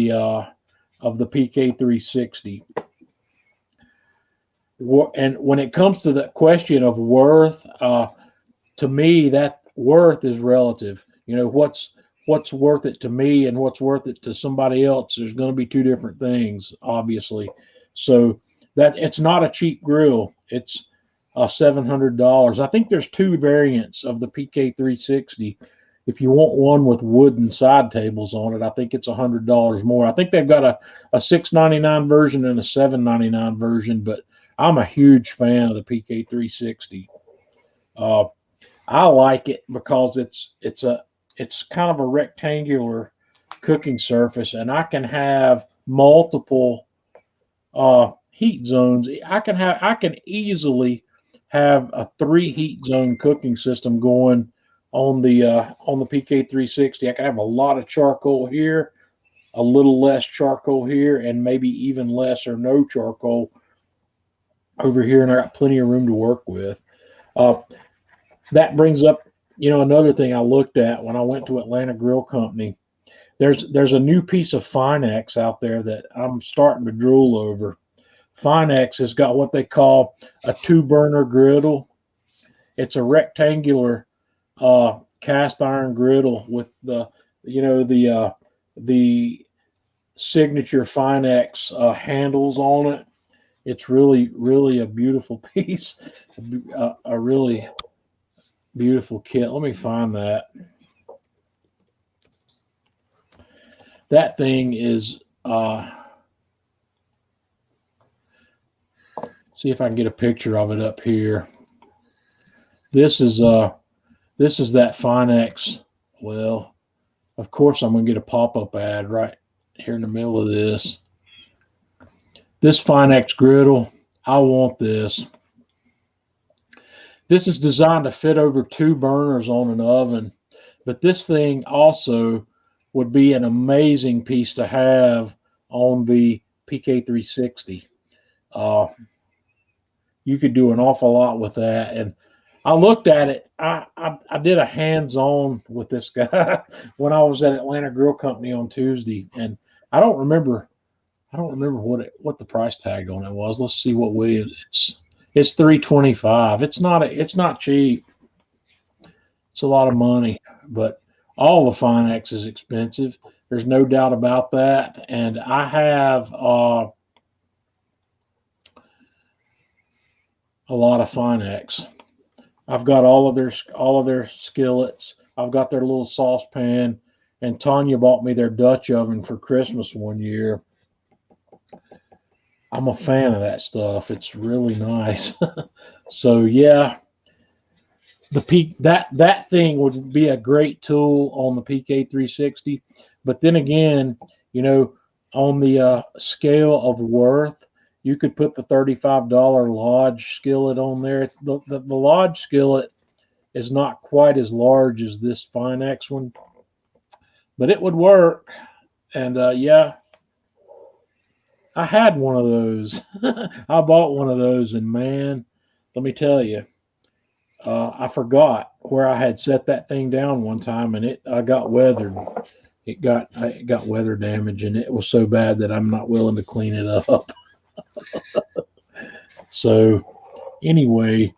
PK 360. And when it comes to the question of worth, to me, that worth is relative. What's worth it to me and what's worth it to somebody else. There's going to be two different things, obviously. So that it's not a cheap grill. It's $700. I think there's two variants of the PK360. If you want one with wooden side tables on it, I think it's $100 more. I think they've got a $699 version and a $799 version, but I'm a huge fan of the PK360. I like it because it's kind of a rectangular cooking surface, and I can have multiple heat zones. I can easily have a 3 heat zone cooking system going on the PK360. I can have a lot of charcoal here, a little less charcoal here, and maybe even less or no charcoal over here, and I got plenty of room to work with. Uh, that brings up, another thing I looked at when I went to Atlanta Grill Company. There's a new piece of Finex out there that I'm starting to drool over. Finex has got what they call a 2-burner griddle. It's a rectangular cast iron griddle with the signature Finex handles on it. It's really, really a beautiful piece, a really beautiful kit. Let me find that. That thing is, see if I can get a picture of it up here. This is that Finex. Well, of course I'm going to get a pop-up ad right here in the middle of this. This Finex griddle, I want this. This is designed to fit over 2 burners on an oven, but this thing also would be an amazing piece to have on the PK360. You could do an awful lot with that. And I looked at it. I did a hands-on with this guy when I was at Atlanta Grill Company on Tuesday, and I don't remember what the price tag on it was. Let's see what way it's $325. It's not cheap. It's a lot of money, but all the Finex is expensive. There's no doubt about that. And I have a lot of Finex. I've got all of their skillets. I've got their little saucepan, and Tanya bought me their Dutch oven for Christmas one year. I'm a fan of that stuff. It's really nice. So yeah, that thing would be a great tool on the PK360. But then again, on the scale of worth, you could put the $35 Lodge skillet on there. The Lodge skillet is not quite as large as this Finex one, but it would work. And yeah, I had one of those. I bought one of those, and man, let me tell you, I forgot where I had set that thing down one time, and I got weathered. It got weather damage, and it was so bad that I'm not willing to clean it up. So anyway,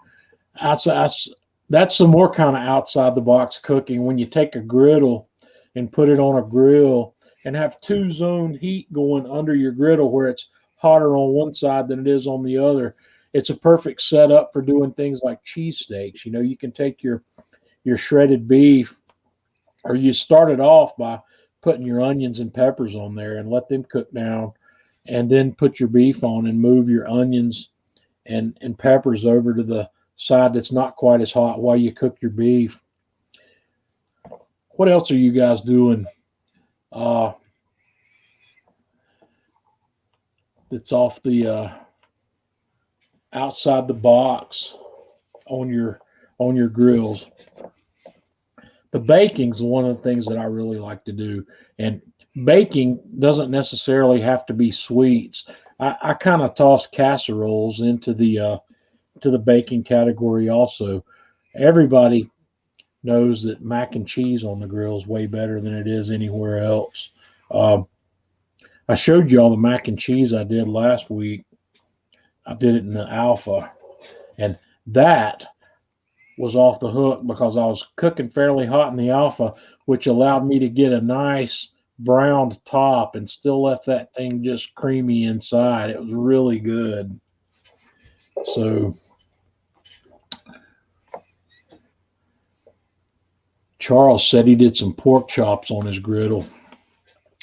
that's some more kind of outside the box cooking. When you take a griddle and put it on a grill and have 2-zone heat going under your griddle where it's hotter on one side than it is on the other, it's a perfect setup for doing things like cheesesteaks. You can take your shredded beef, or you start it off by putting your onions and peppers on there and let them cook down, and then put your beef on and move your onions and peppers over to the side that's not quite as hot while you cook your beef. What else are you guys doing that's off the outside the box on your grills? The baking's one of the things that I really like to do, and baking doesn't necessarily have to be sweets. I kind of toss casseroles into the baking category also. Everybody knows that mac and cheese on the grill is way better than it is anywhere else. I showed you all the mac and cheese I did last week. I did it in the alpha, and that was off the hook because I was cooking fairly hot in the alpha, which allowed me to get a nice browned top and still left that thing just creamy inside. It was really good. So Charles said he did some pork chops on his griddle.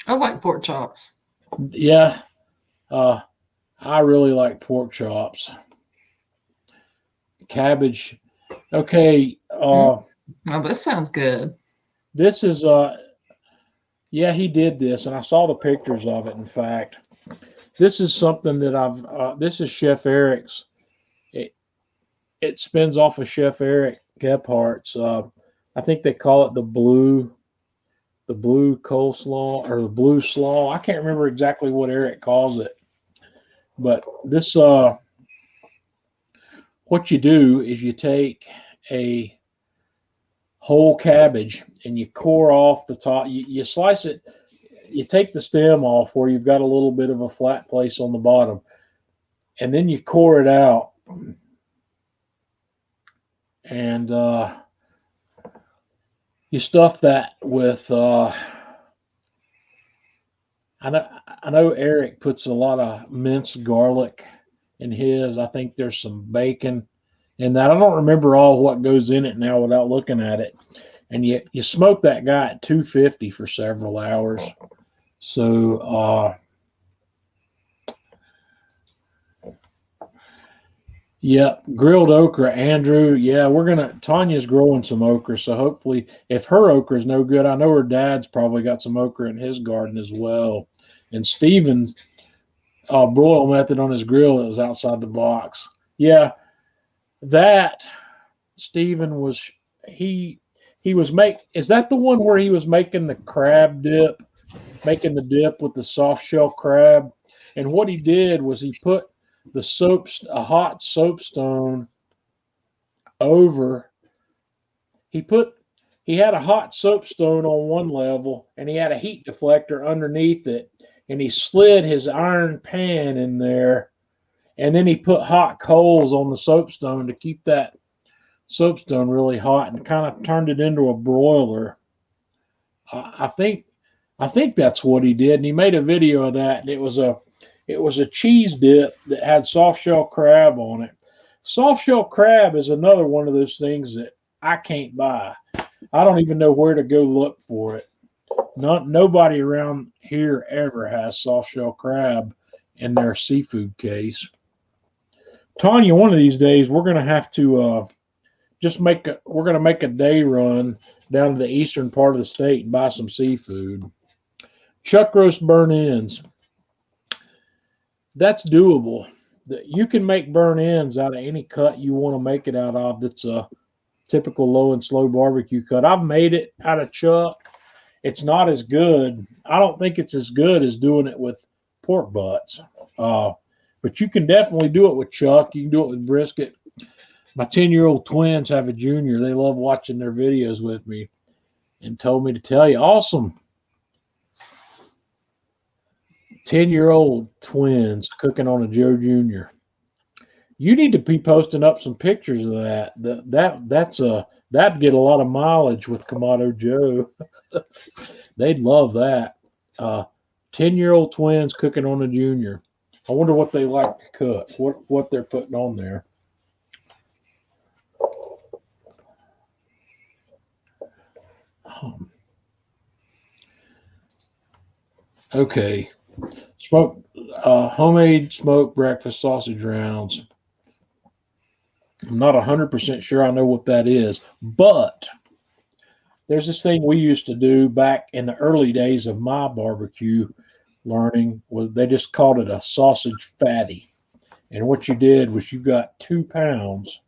I like pork chops. Yeah, I really like pork chops. Cabbage. Okay, Oh, this sounds good. this is yeah, he did this, and I saw the pictures of it. In fact, this is something that this is Chef Eric's. It spins off of Chef Eric Gephardt's. I think they call it the blue coleslaw or the blue slaw. I can't remember exactly what Eric calls it, but this what you do is you take a whole cabbage and you core off the top. You slice it. You take the stem off where you've got a little bit of a flat place on the bottom, and then you core it out. And you stuff that with. I know Eric puts a lot of minced garlic in his. I think there's some bacon in that. I don't remember all what goes in it now without looking at it. And you smoke that guy at 250 for several hours. So yeah, grilled okra, Andrew. Yeah, Tanya's growing some okra, so hopefully, if her okra is no good, I know her dad's probably got some okra in his garden as well. And Steven's broil method on his grill is outside the box. Yeah, that Steven was he was is that the one where he was making the crab dip, making the dip with the soft shell crab? And what he did was he put a hot soapstone over. He had a hot soapstone on one level, and he had a heat deflector underneath it, and he slid his iron pan in there, and then he put hot coals on the soapstone to keep that soapstone really hot, and kind of turned it into a broiler. I think that's what he did, and he made a video of that, and it was a cheese dip that had soft shell crab on it. Soft shell crab is another one of those things that I can't buy. I don't even know where to go look for it. Nobody around here ever has soft shell crab in their seafood case. Tanya, one of these days we're going to have to we're going to make a day run down to the eastern part of the state and buy some seafood. Chuck roast burn ends. That's doable. You can make burn ends out of any cut you want to make it out of that's a typical low and slow barbecue cut. I've made it out of chuck. It's not as good. I don't think it's as good as doing it with pork butts. But you can definitely do it with chuck. You can do it with brisket. My 10-year-old twins have a junior. They love watching their videos with me and told me to tell you. Awesome. 10-year-old twins cooking on a Joe Jr. You need to be posting up some pictures of that. That'd get a lot of mileage with Kamado Joe. They'd love that. 10-year-old twins cooking on a junior. I wonder what they like to cook. What they're putting on there. Okay. Homemade smoked breakfast sausage rounds. I'm not 100% sure I know what that is, but there's this thing we used to do back in the early days of my barbecue learning. They just called it a sausage fatty. And what you did was you got 2 pounds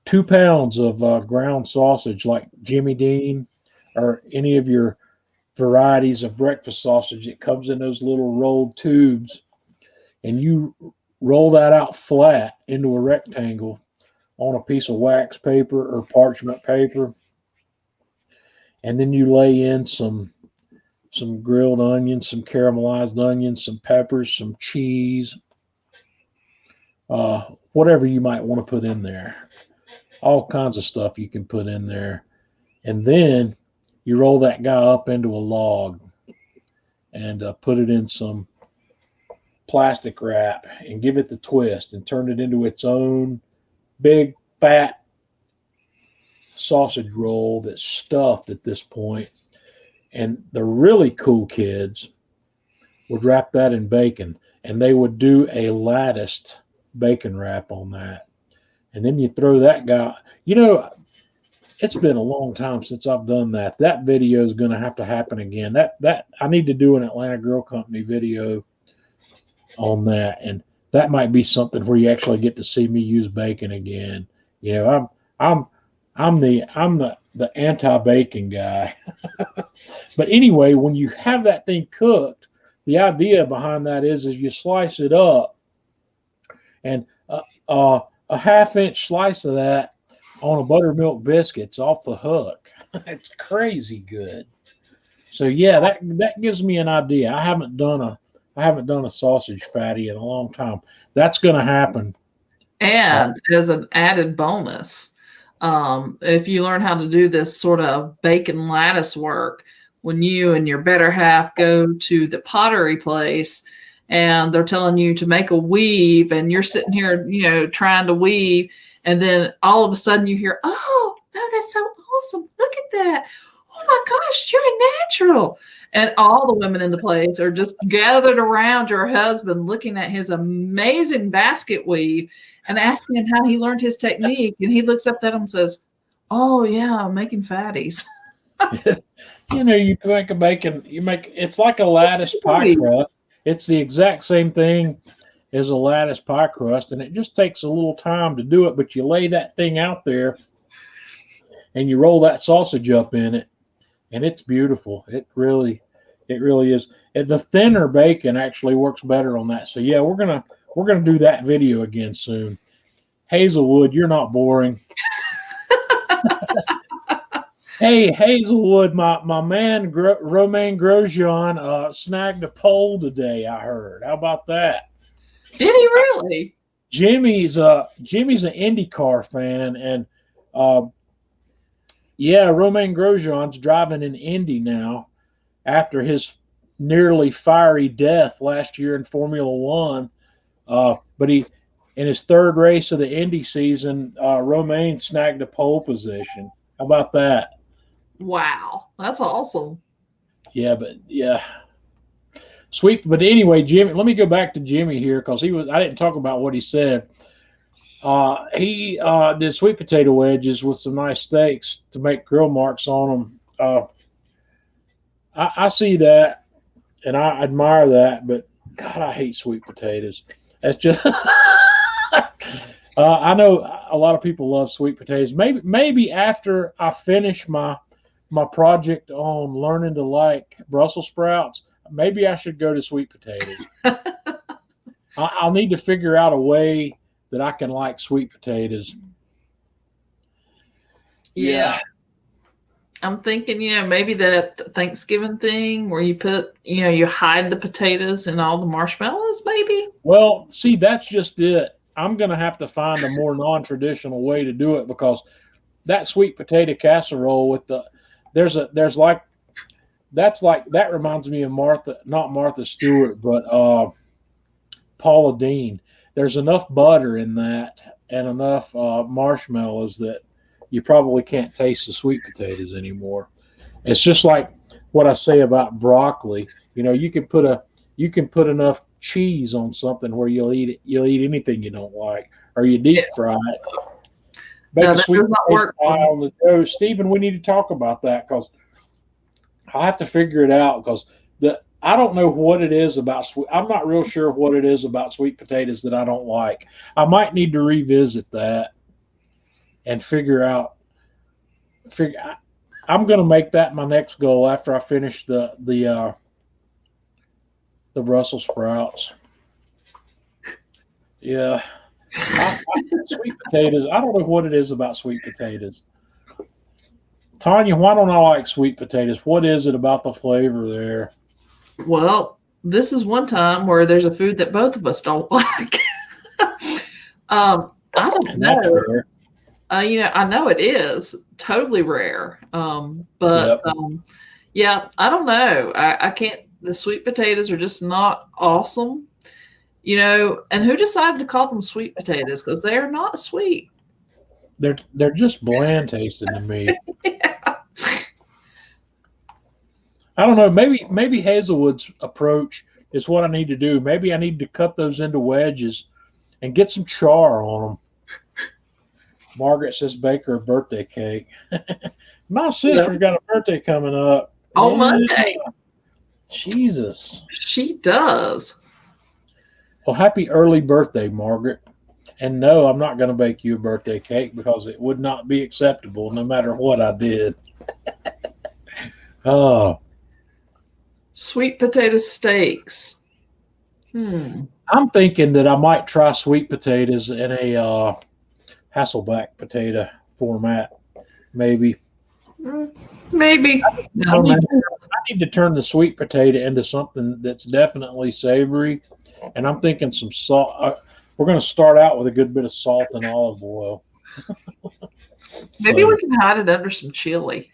of ground sausage like Jimmy Dean or any of your varieties of breakfast sausage. It comes in those little rolled tubes, and you roll that out flat into a rectangle on a piece of wax paper or parchment paper, and then you lay in some grilled onions, some caramelized onions, some peppers, some cheese, whatever you might want to put in there. All kinds of stuff you can put in there. And then you roll that guy up into a log and put it in some plastic wrap and give it the twist and turn it into its own big fat sausage roll that's stuffed at this point. And the really cool kids would wrap that in bacon, and they would do a latticed bacon wrap on that. And then you throw that guy. You know, it's been a long time since I've done that. That video is going to have to happen again. That I need to do an Atlanta Grill Company video on that, and that might be something where you actually get to see me use bacon again. You know, I'm the anti-bacon guy. But anyway, when you have that thing cooked, the idea behind that is you slice it up, and a half-inch slice of that on a buttermilk biscuit's off the hook. It's crazy good. So yeah, that gives me an idea. I haven't done a sausage fatty in a long time. That's going to happen. And as an added bonus, if you learn how to do this sort of bacon lattice work, when you and your better half go to the pottery place and they're telling you to make a weave and you're sitting here, trying to weave, and then all of a sudden you hear, "Oh, no, that's so awesome. Look at that. Oh my gosh, you're a natural." And all the women in the place are just gathered around your husband looking at his amazing basket weave and asking him how he learned his technique. And he looks up at him and says, "Oh, yeah, I'm making fatties." You make a bacon, it's like a lattice pie crust. It's the exact same thing as a lattice pie crust, and it just takes a little time to do it, but you lay that thing out there and you roll that sausage up in it, and it's beautiful. It really is. And the thinner bacon actually works better on that. So yeah, we're gonna do that video again soon. Hazelwood, you're not boring. Hey, Hazelwood, my man Romain Grosjean snagged a pole today, I heard. How about that? Did he really? Jimmy's an IndyCar fan, and yeah, Romain Grosjean's driving in Indy now after his nearly fiery death last year in Formula One. But in his third race of the Indy season, Romain snagged a pole position. How about that? Wow, that's awesome. Yeah, sweet. But anyway, Jimmy, let me go back to Jimmy here because I didn't talk about what he said. He did sweet potato wedges with some nice steaks to make grill marks on them. I see that and I admire that, but God, I hate sweet potatoes. That's just I know a lot of people love sweet potatoes. Maybe after I finish my project on learning to like Brussels sprouts, maybe I should go to sweet potatoes. I'll need to figure out a way that I can like sweet potatoes. Yeah. I'm thinking, maybe that Thanksgiving thing where you put, you hide the potatoes and all the marshmallows, maybe. Well, see, that's just it. I'm going to have to find a more non-traditional way to do it because that sweet potato casserole with that reminds me of not Martha Stewart, but Paula Deen. There's enough butter in that and enough marshmallows that you probably can't taste the sweet potatoes anymore. It's just like what I say about broccoli. You can put enough cheese on something where you'll eat anything you don't like, or you deep fry it. Bake a sweet potato pie on the toast. Stephen, we need to talk about that because I have to figure it out because I don't know what it is about I'm not real sure what it is about sweet potatoes that I don't like. I might need to revisit that and figure out. I'm going to make that my next goal after I finish the Brussels sprouts. Yeah. Sweet potatoes. I don't know what it is about sweet potatoes. Tanya, why don't I like sweet potatoes? What is it about the flavor there? Well, this is one time where there's a food that both of us don't like. I don't And that's know. rare. I know it is totally rare. But Yep. yeah, I don't know. I can't. The sweet potatoes are just not awesome. And who decided to call them sweet potatoes? Because they are not sweet. They're just bland tasting to me. I don't know. Maybe Hazelwood's approach is what I need to do. Maybe I need to cut those into wedges and get some char on them. Margaret says bake her a birthday cake. My Yeah. sister's got a birthday coming up. On Yeah, Monday, Jesus. she does. Well, happy early birthday, Margaret. And no, I'm not going to bake you a birthday cake because it would not be acceptable no matter what I did. Oh, Sweet potato steaks. Hmm. I'm thinking that I might try sweet potatoes in a Hasselback potato format, maybe. Maybe. I I don't know. need I need to turn the sweet potato into something that's definitely savory, and I'm thinking some salt. We're going to start out with a good bit of salt and olive oil. Maybe So we can hide it under some chili.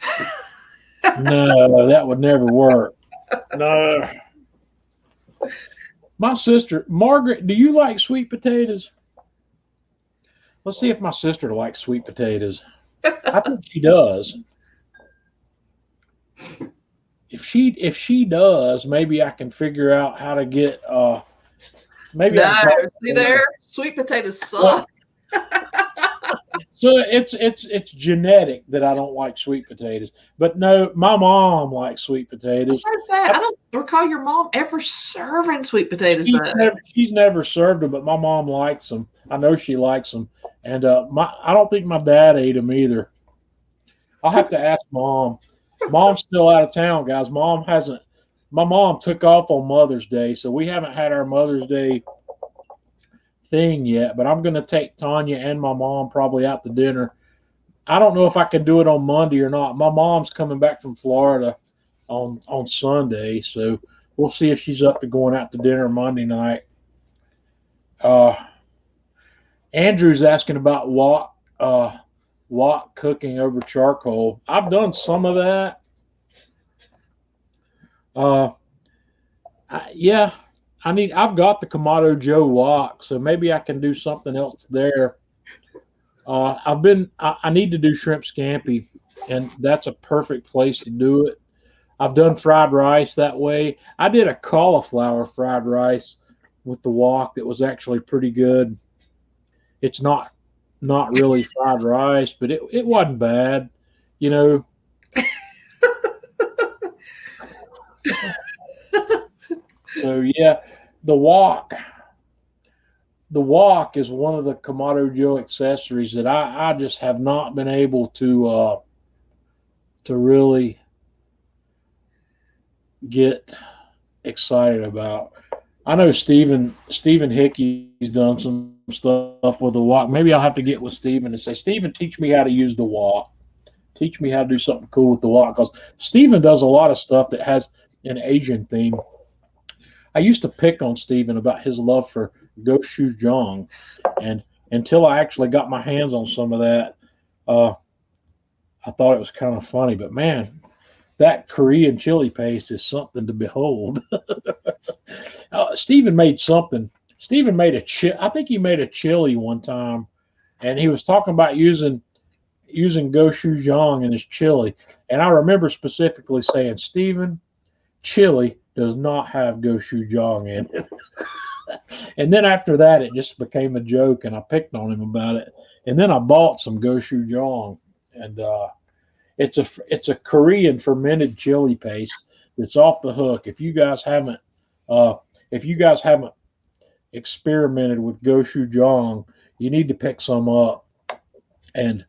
no, that would never work. No. My sister, Margaret, do you like sweet potatoes? Let's see if my sister likes sweet potatoes. I think she does. If she does, maybe I can figure out how to get maybe I No, can talk see to her. there? Sweet potatoes Well, suck. so it's genetic that I don't like sweet potatoes. But no, my mom likes sweet I was potatoes. trying to say, I don't recall your mom ever serving sweet potatoes though. She's never served them, but my mom likes them. I know she likes them, and I don't think my dad ate them either. I'll have to ask mom. Mom's still out of town, guys. Mom hasn't. My mom took off on Mother's Day, so we haven't had our Mother's Day thing yet. But I'm going to take Tanya and my mom probably out to dinner. I don't know if I can do it on Monday or not. My mom's coming back from Florida on Sunday, so we'll see if she's up to going out to dinner Monday night. Uh, Andrew's asking about wok cooking over charcoal. I've done some of that. Uh, yeah, I've got the Kamado Joe wok, so maybe I can do something else there. I need to do shrimp scampi, and that's a perfect place to do it. I've done fried rice that way. I did a cauliflower fried rice with the wok that was actually pretty good. It's not really fried rice, but it wasn't bad, you know. So yeah, the wok the wok is one of the Kamado Joe accessories that I just have not been able to really get excited about. I know Stephen Hickey's done some stuff with the wok. Maybe I'll have to get with Stephen and say, Stephen, teach me how to use the wok. Teach me how to do something cool with the wok, because Stephen does a lot of stuff that has an Asian theme. I used to pick on Stephen about his love for gochujang, and until I actually got my hands on some of that, uh, I thought it was kind of funny. But man, that Korean chili paste is something to behold. Stephen made something. Stephen made I think he made a chili one time, and he was talking about using gochujang in his chili. And I remember specifically saying, Stephen, chili does not have gochujang in it. And then after that, it just became a joke, and I picked on him about it. And then I bought some gochujang, and it's a Korean fermented chili paste that's off the hook. Uh, if you guys haven't experimented with gochujang, you need to pick some up. And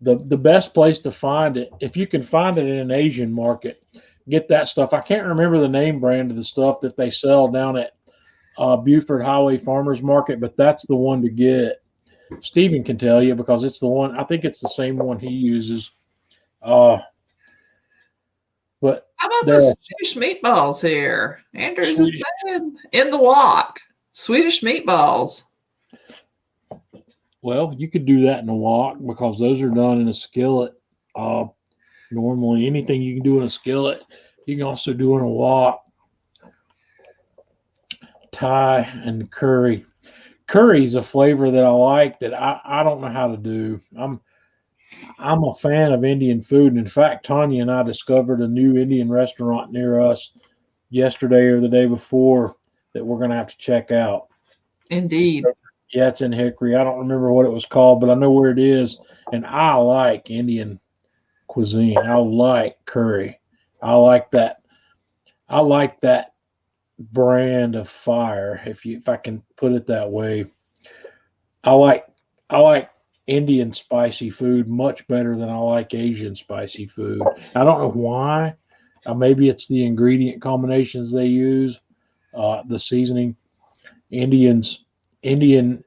the best place to find it, if you can find it in an Asian market, get that stuff. I can't remember the name brand of the stuff that they sell down at Buford Highway Farmers Market, but that's the one to get. Stephen can tell you because it's the one. I think it's the same one he uses. Uh, but How about the the Swedish meatballs here? Andrews is Swedish, saying in the wok. Swedish meatballs. Well, you could do that in a wok because those are done in a skillet. Uh, Normally, anything you can do in a skillet, you can also do in a wok. Thai and curry. Curry's a flavor that I like that I don't know how to do. I'm a fan of Indian food. And in fact, Tanya and I discovered a new Indian restaurant near us yesterday or the day before that we're going to have to check out. Indeed. Yeah, it's in Hickory. I don't remember what it was called, but I know where it is. And I like Indian cuisine. I like curry. I like that. I like that brand of fire, if I can put it that way. I like I like Indian spicy food much better than I like Asian spicy food. I don't know why. Maybe it's the ingredient combinations they use, the seasoning. Indians, Indian.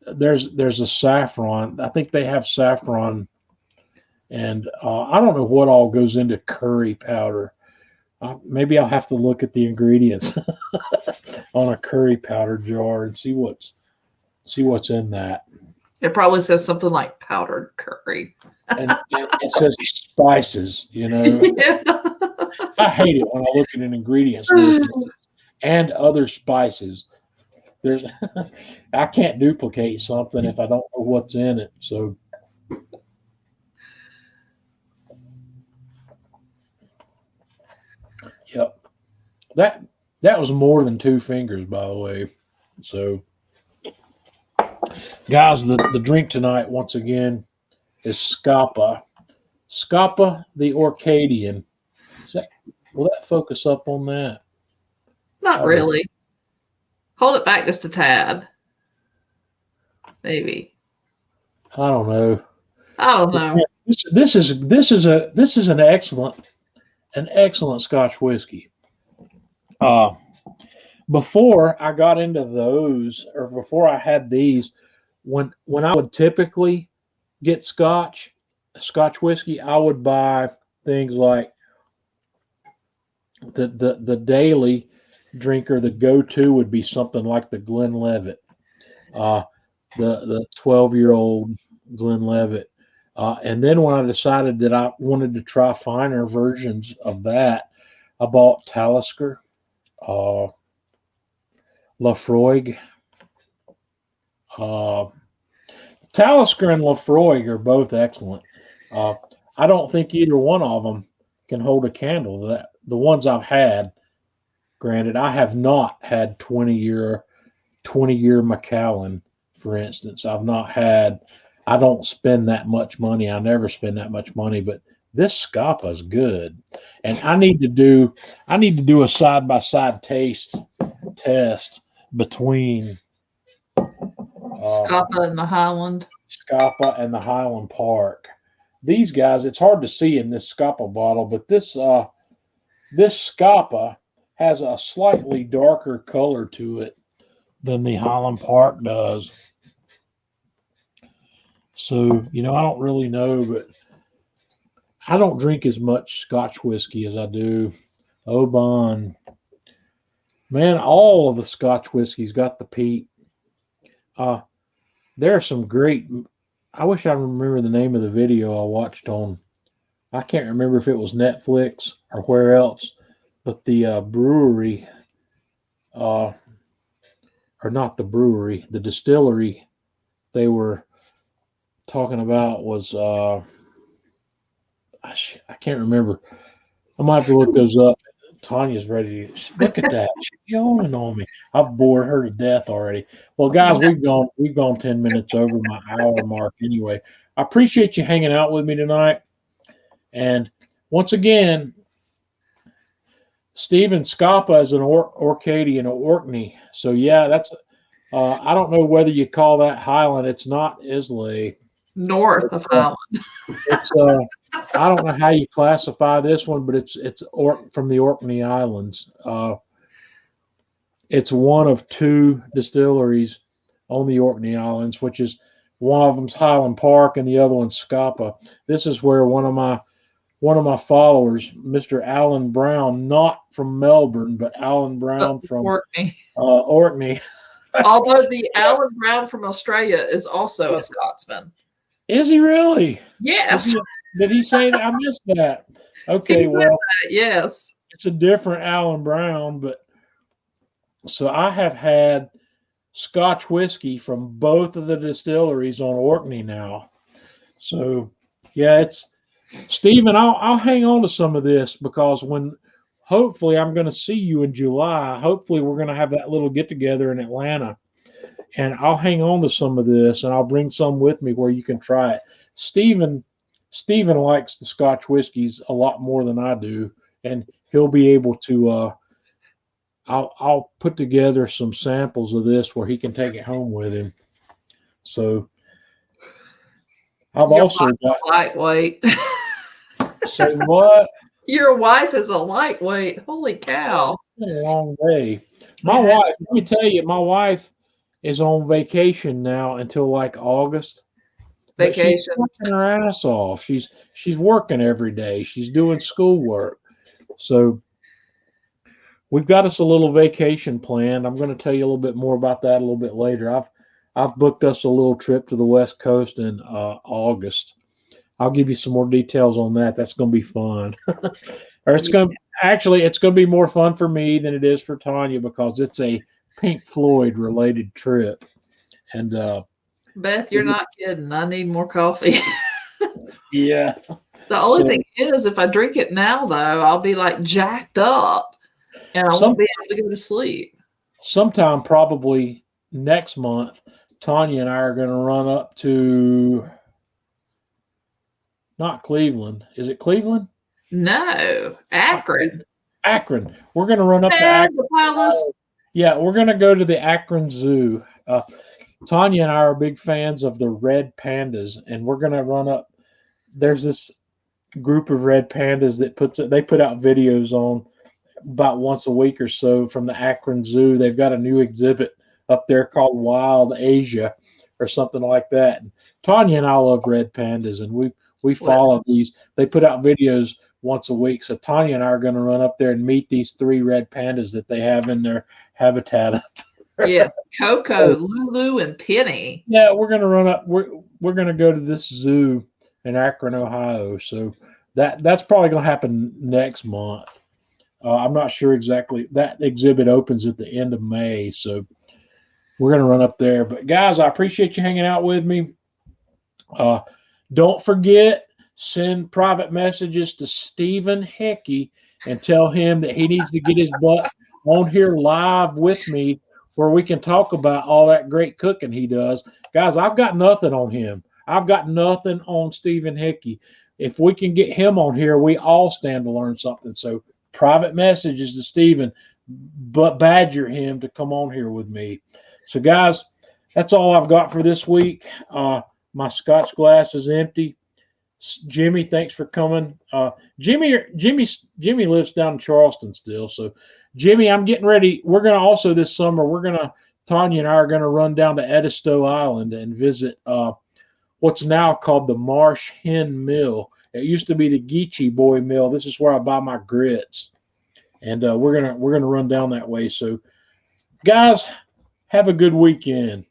There's a saffron. I think they have saffron, and I don't know what all goes into curry powder. Maybe I'll have to look at the ingredients on a curry powder jar and see what's in that. It probably says something like powdered curry. And it says spices. Yeah. I hate it when I look at an ingredients list and other spices. There's I can't duplicate something if I don't know what's in it. So yep. That that was more than two fingers, by the way. So guys, the drink tonight once again is Scapa. Scapa the Orcadian. That, will that focus up on that? Not really. Hold it back just a tad. Maybe. I don't know. I don't know. This is an excellent Scotch whiskey. Uh, Before I got into those, or before I had these, when I would typically get Scotch whiskey, I would buy things like the daily drinker. The go to would be something like the Glenlivet, uh, the 12-year-old Glenlivet. And then when I decided that I wanted to try finer versions of that, I bought Talisker, uh, Lafroig. Uh, Talisker and Lafroig are both excellent. Uh, I don't think either one of them can hold a candle. That the ones I've had, granted, I have not had 20-year Macallan, for instance. I've not had. I don't spend that much money. I never spend that much money, but this Scapa is good, and I need to do a side by side taste test between Scapa in the Highland. Scapa and the Highland Park. These guys, it's hard to see in this Scapa bottle, but this Scapa has a slightly darker color to it than the Highland Park does. So, I don't really know, but I don't drink as much Scotch whiskey as I do Oban. Man, all of the Scotch whiskey's got the peat. There are some great. I wish I remember the name of the video I watched on. I can't remember if it was Netflix or where else, but the brewery, or not the brewery, the distillery they were talking about was. I can't remember. I might have to look those up. Tanya's ready to look at that. She's yawning on me. I've bored her to death already. Well, guys, we've gone 10 minutes over my hour mark anyway. I appreciate you hanging out with me tonight. And once again, Stephen Scapa is an Orcadian Orkney. So yeah, that's I don't know whether you call that Highland. It's not Islay. North of Highland. It's I don't know how you classify this one, but it's from the Orkney Islands. It's one of two distilleries on the Orkney Islands, which is one of them's Highland Park and the other one's Scapa. This is where one of my followers, Mr. Alan Brown, not from Melbourne, but Alan Brown from Orkney. Orkney. Although the Alan Brown from Australia is also a Scotsman. Is he really? Yes, Did he say that? I missed that. he Okay, said well, that. Yes. it's a different Alan Brown, but so I have had Scotch whiskey from both of the distilleries on Orkney now. So yeah, it's Stephen. I'll hang on to some of this because when hopefully I'm going to see you in July. Hopefully we're going to have that little get together in Atlanta, and I'll hang on to some of this and I'll bring some with me where you can try it. Stephen Stephen likes the Scotch whiskeys a lot more than I do, and he'll be able to. I'll put together some samples of this where he can take it home with him. So I've Your also wife's got a lightweight. say what? Your wife is a lightweight. Holy cow. It's been a long day. My Yeah. wife, let me tell you, my wife is on vacation now until like August. But she's Vacation. working her ass off. She's working every day. She's doing schoolwork. So we've got us a little vacation planned. I'm going to tell you a little bit more about that a little bit later. I've booked us a little trip to the West Coast in August. I'll give you some more details on that. That's going to be fun. Or it's going to actually it's going to be more fun for me than it is for Tanya because it's a Pink Floyd related trip. And Beth, you're not kidding. I need more coffee. yeah. The only So thing is, if I drink it now, though, I'll be like jacked up and I some won't be able to go to sleep. sometime probably next month, Tanya and I are going to run up to not Cleveland. Is it Cleveland? No, Akron. Akron. We're going to run up to And Akron. the palace. Yeah, we're going to go to the Akron Zoo. Tanya and I are big fans of the red pandas, and we're going to run up. There's this group of red pandas that they put out videos on about once a week or so from the Akron Zoo. They've got a new exhibit up there called Wild Asia or something like that. And Tanya and I love red pandas, and we follow these. They put out videos once a week. So Tanya and I are going to run up there and meet these 3 red pandas that they have in their habitat. Yes, Coco, Lulu, and Penny. Yeah, we're going to run up. We're going to go to this zoo in Akron, Ohio. So that's probably going to happen next month. I'm not sure exactly. That exhibit opens at the end of May, so we're going to run up there. But guys, I appreciate you hanging out with me. Don't forget, send private messages to Stephen Hickey and tell him that he needs to get his butt on here live with me where we can talk about all that great cooking he does. Guys, I've got nothing on him. I've got nothing on Stephen Hickey. If we can get him on here, we all stand to learn something. So private messages to Stephen, but badger him to come on here with me. So guys, that's all I've got for this week. My Scotch glass is empty. Jimmy, thanks for coming. Jimmy lives down in Charleston still. So Jimmy, I'm getting ready. We're going to also this summer, Tanya and I are going to run down to Edisto Island and visit what's now called the Marsh Hen Mill. It used to be the Geechee Boy Mill. This is where I buy my grits. And we're gonna run down that way. So guys, have a good weekend.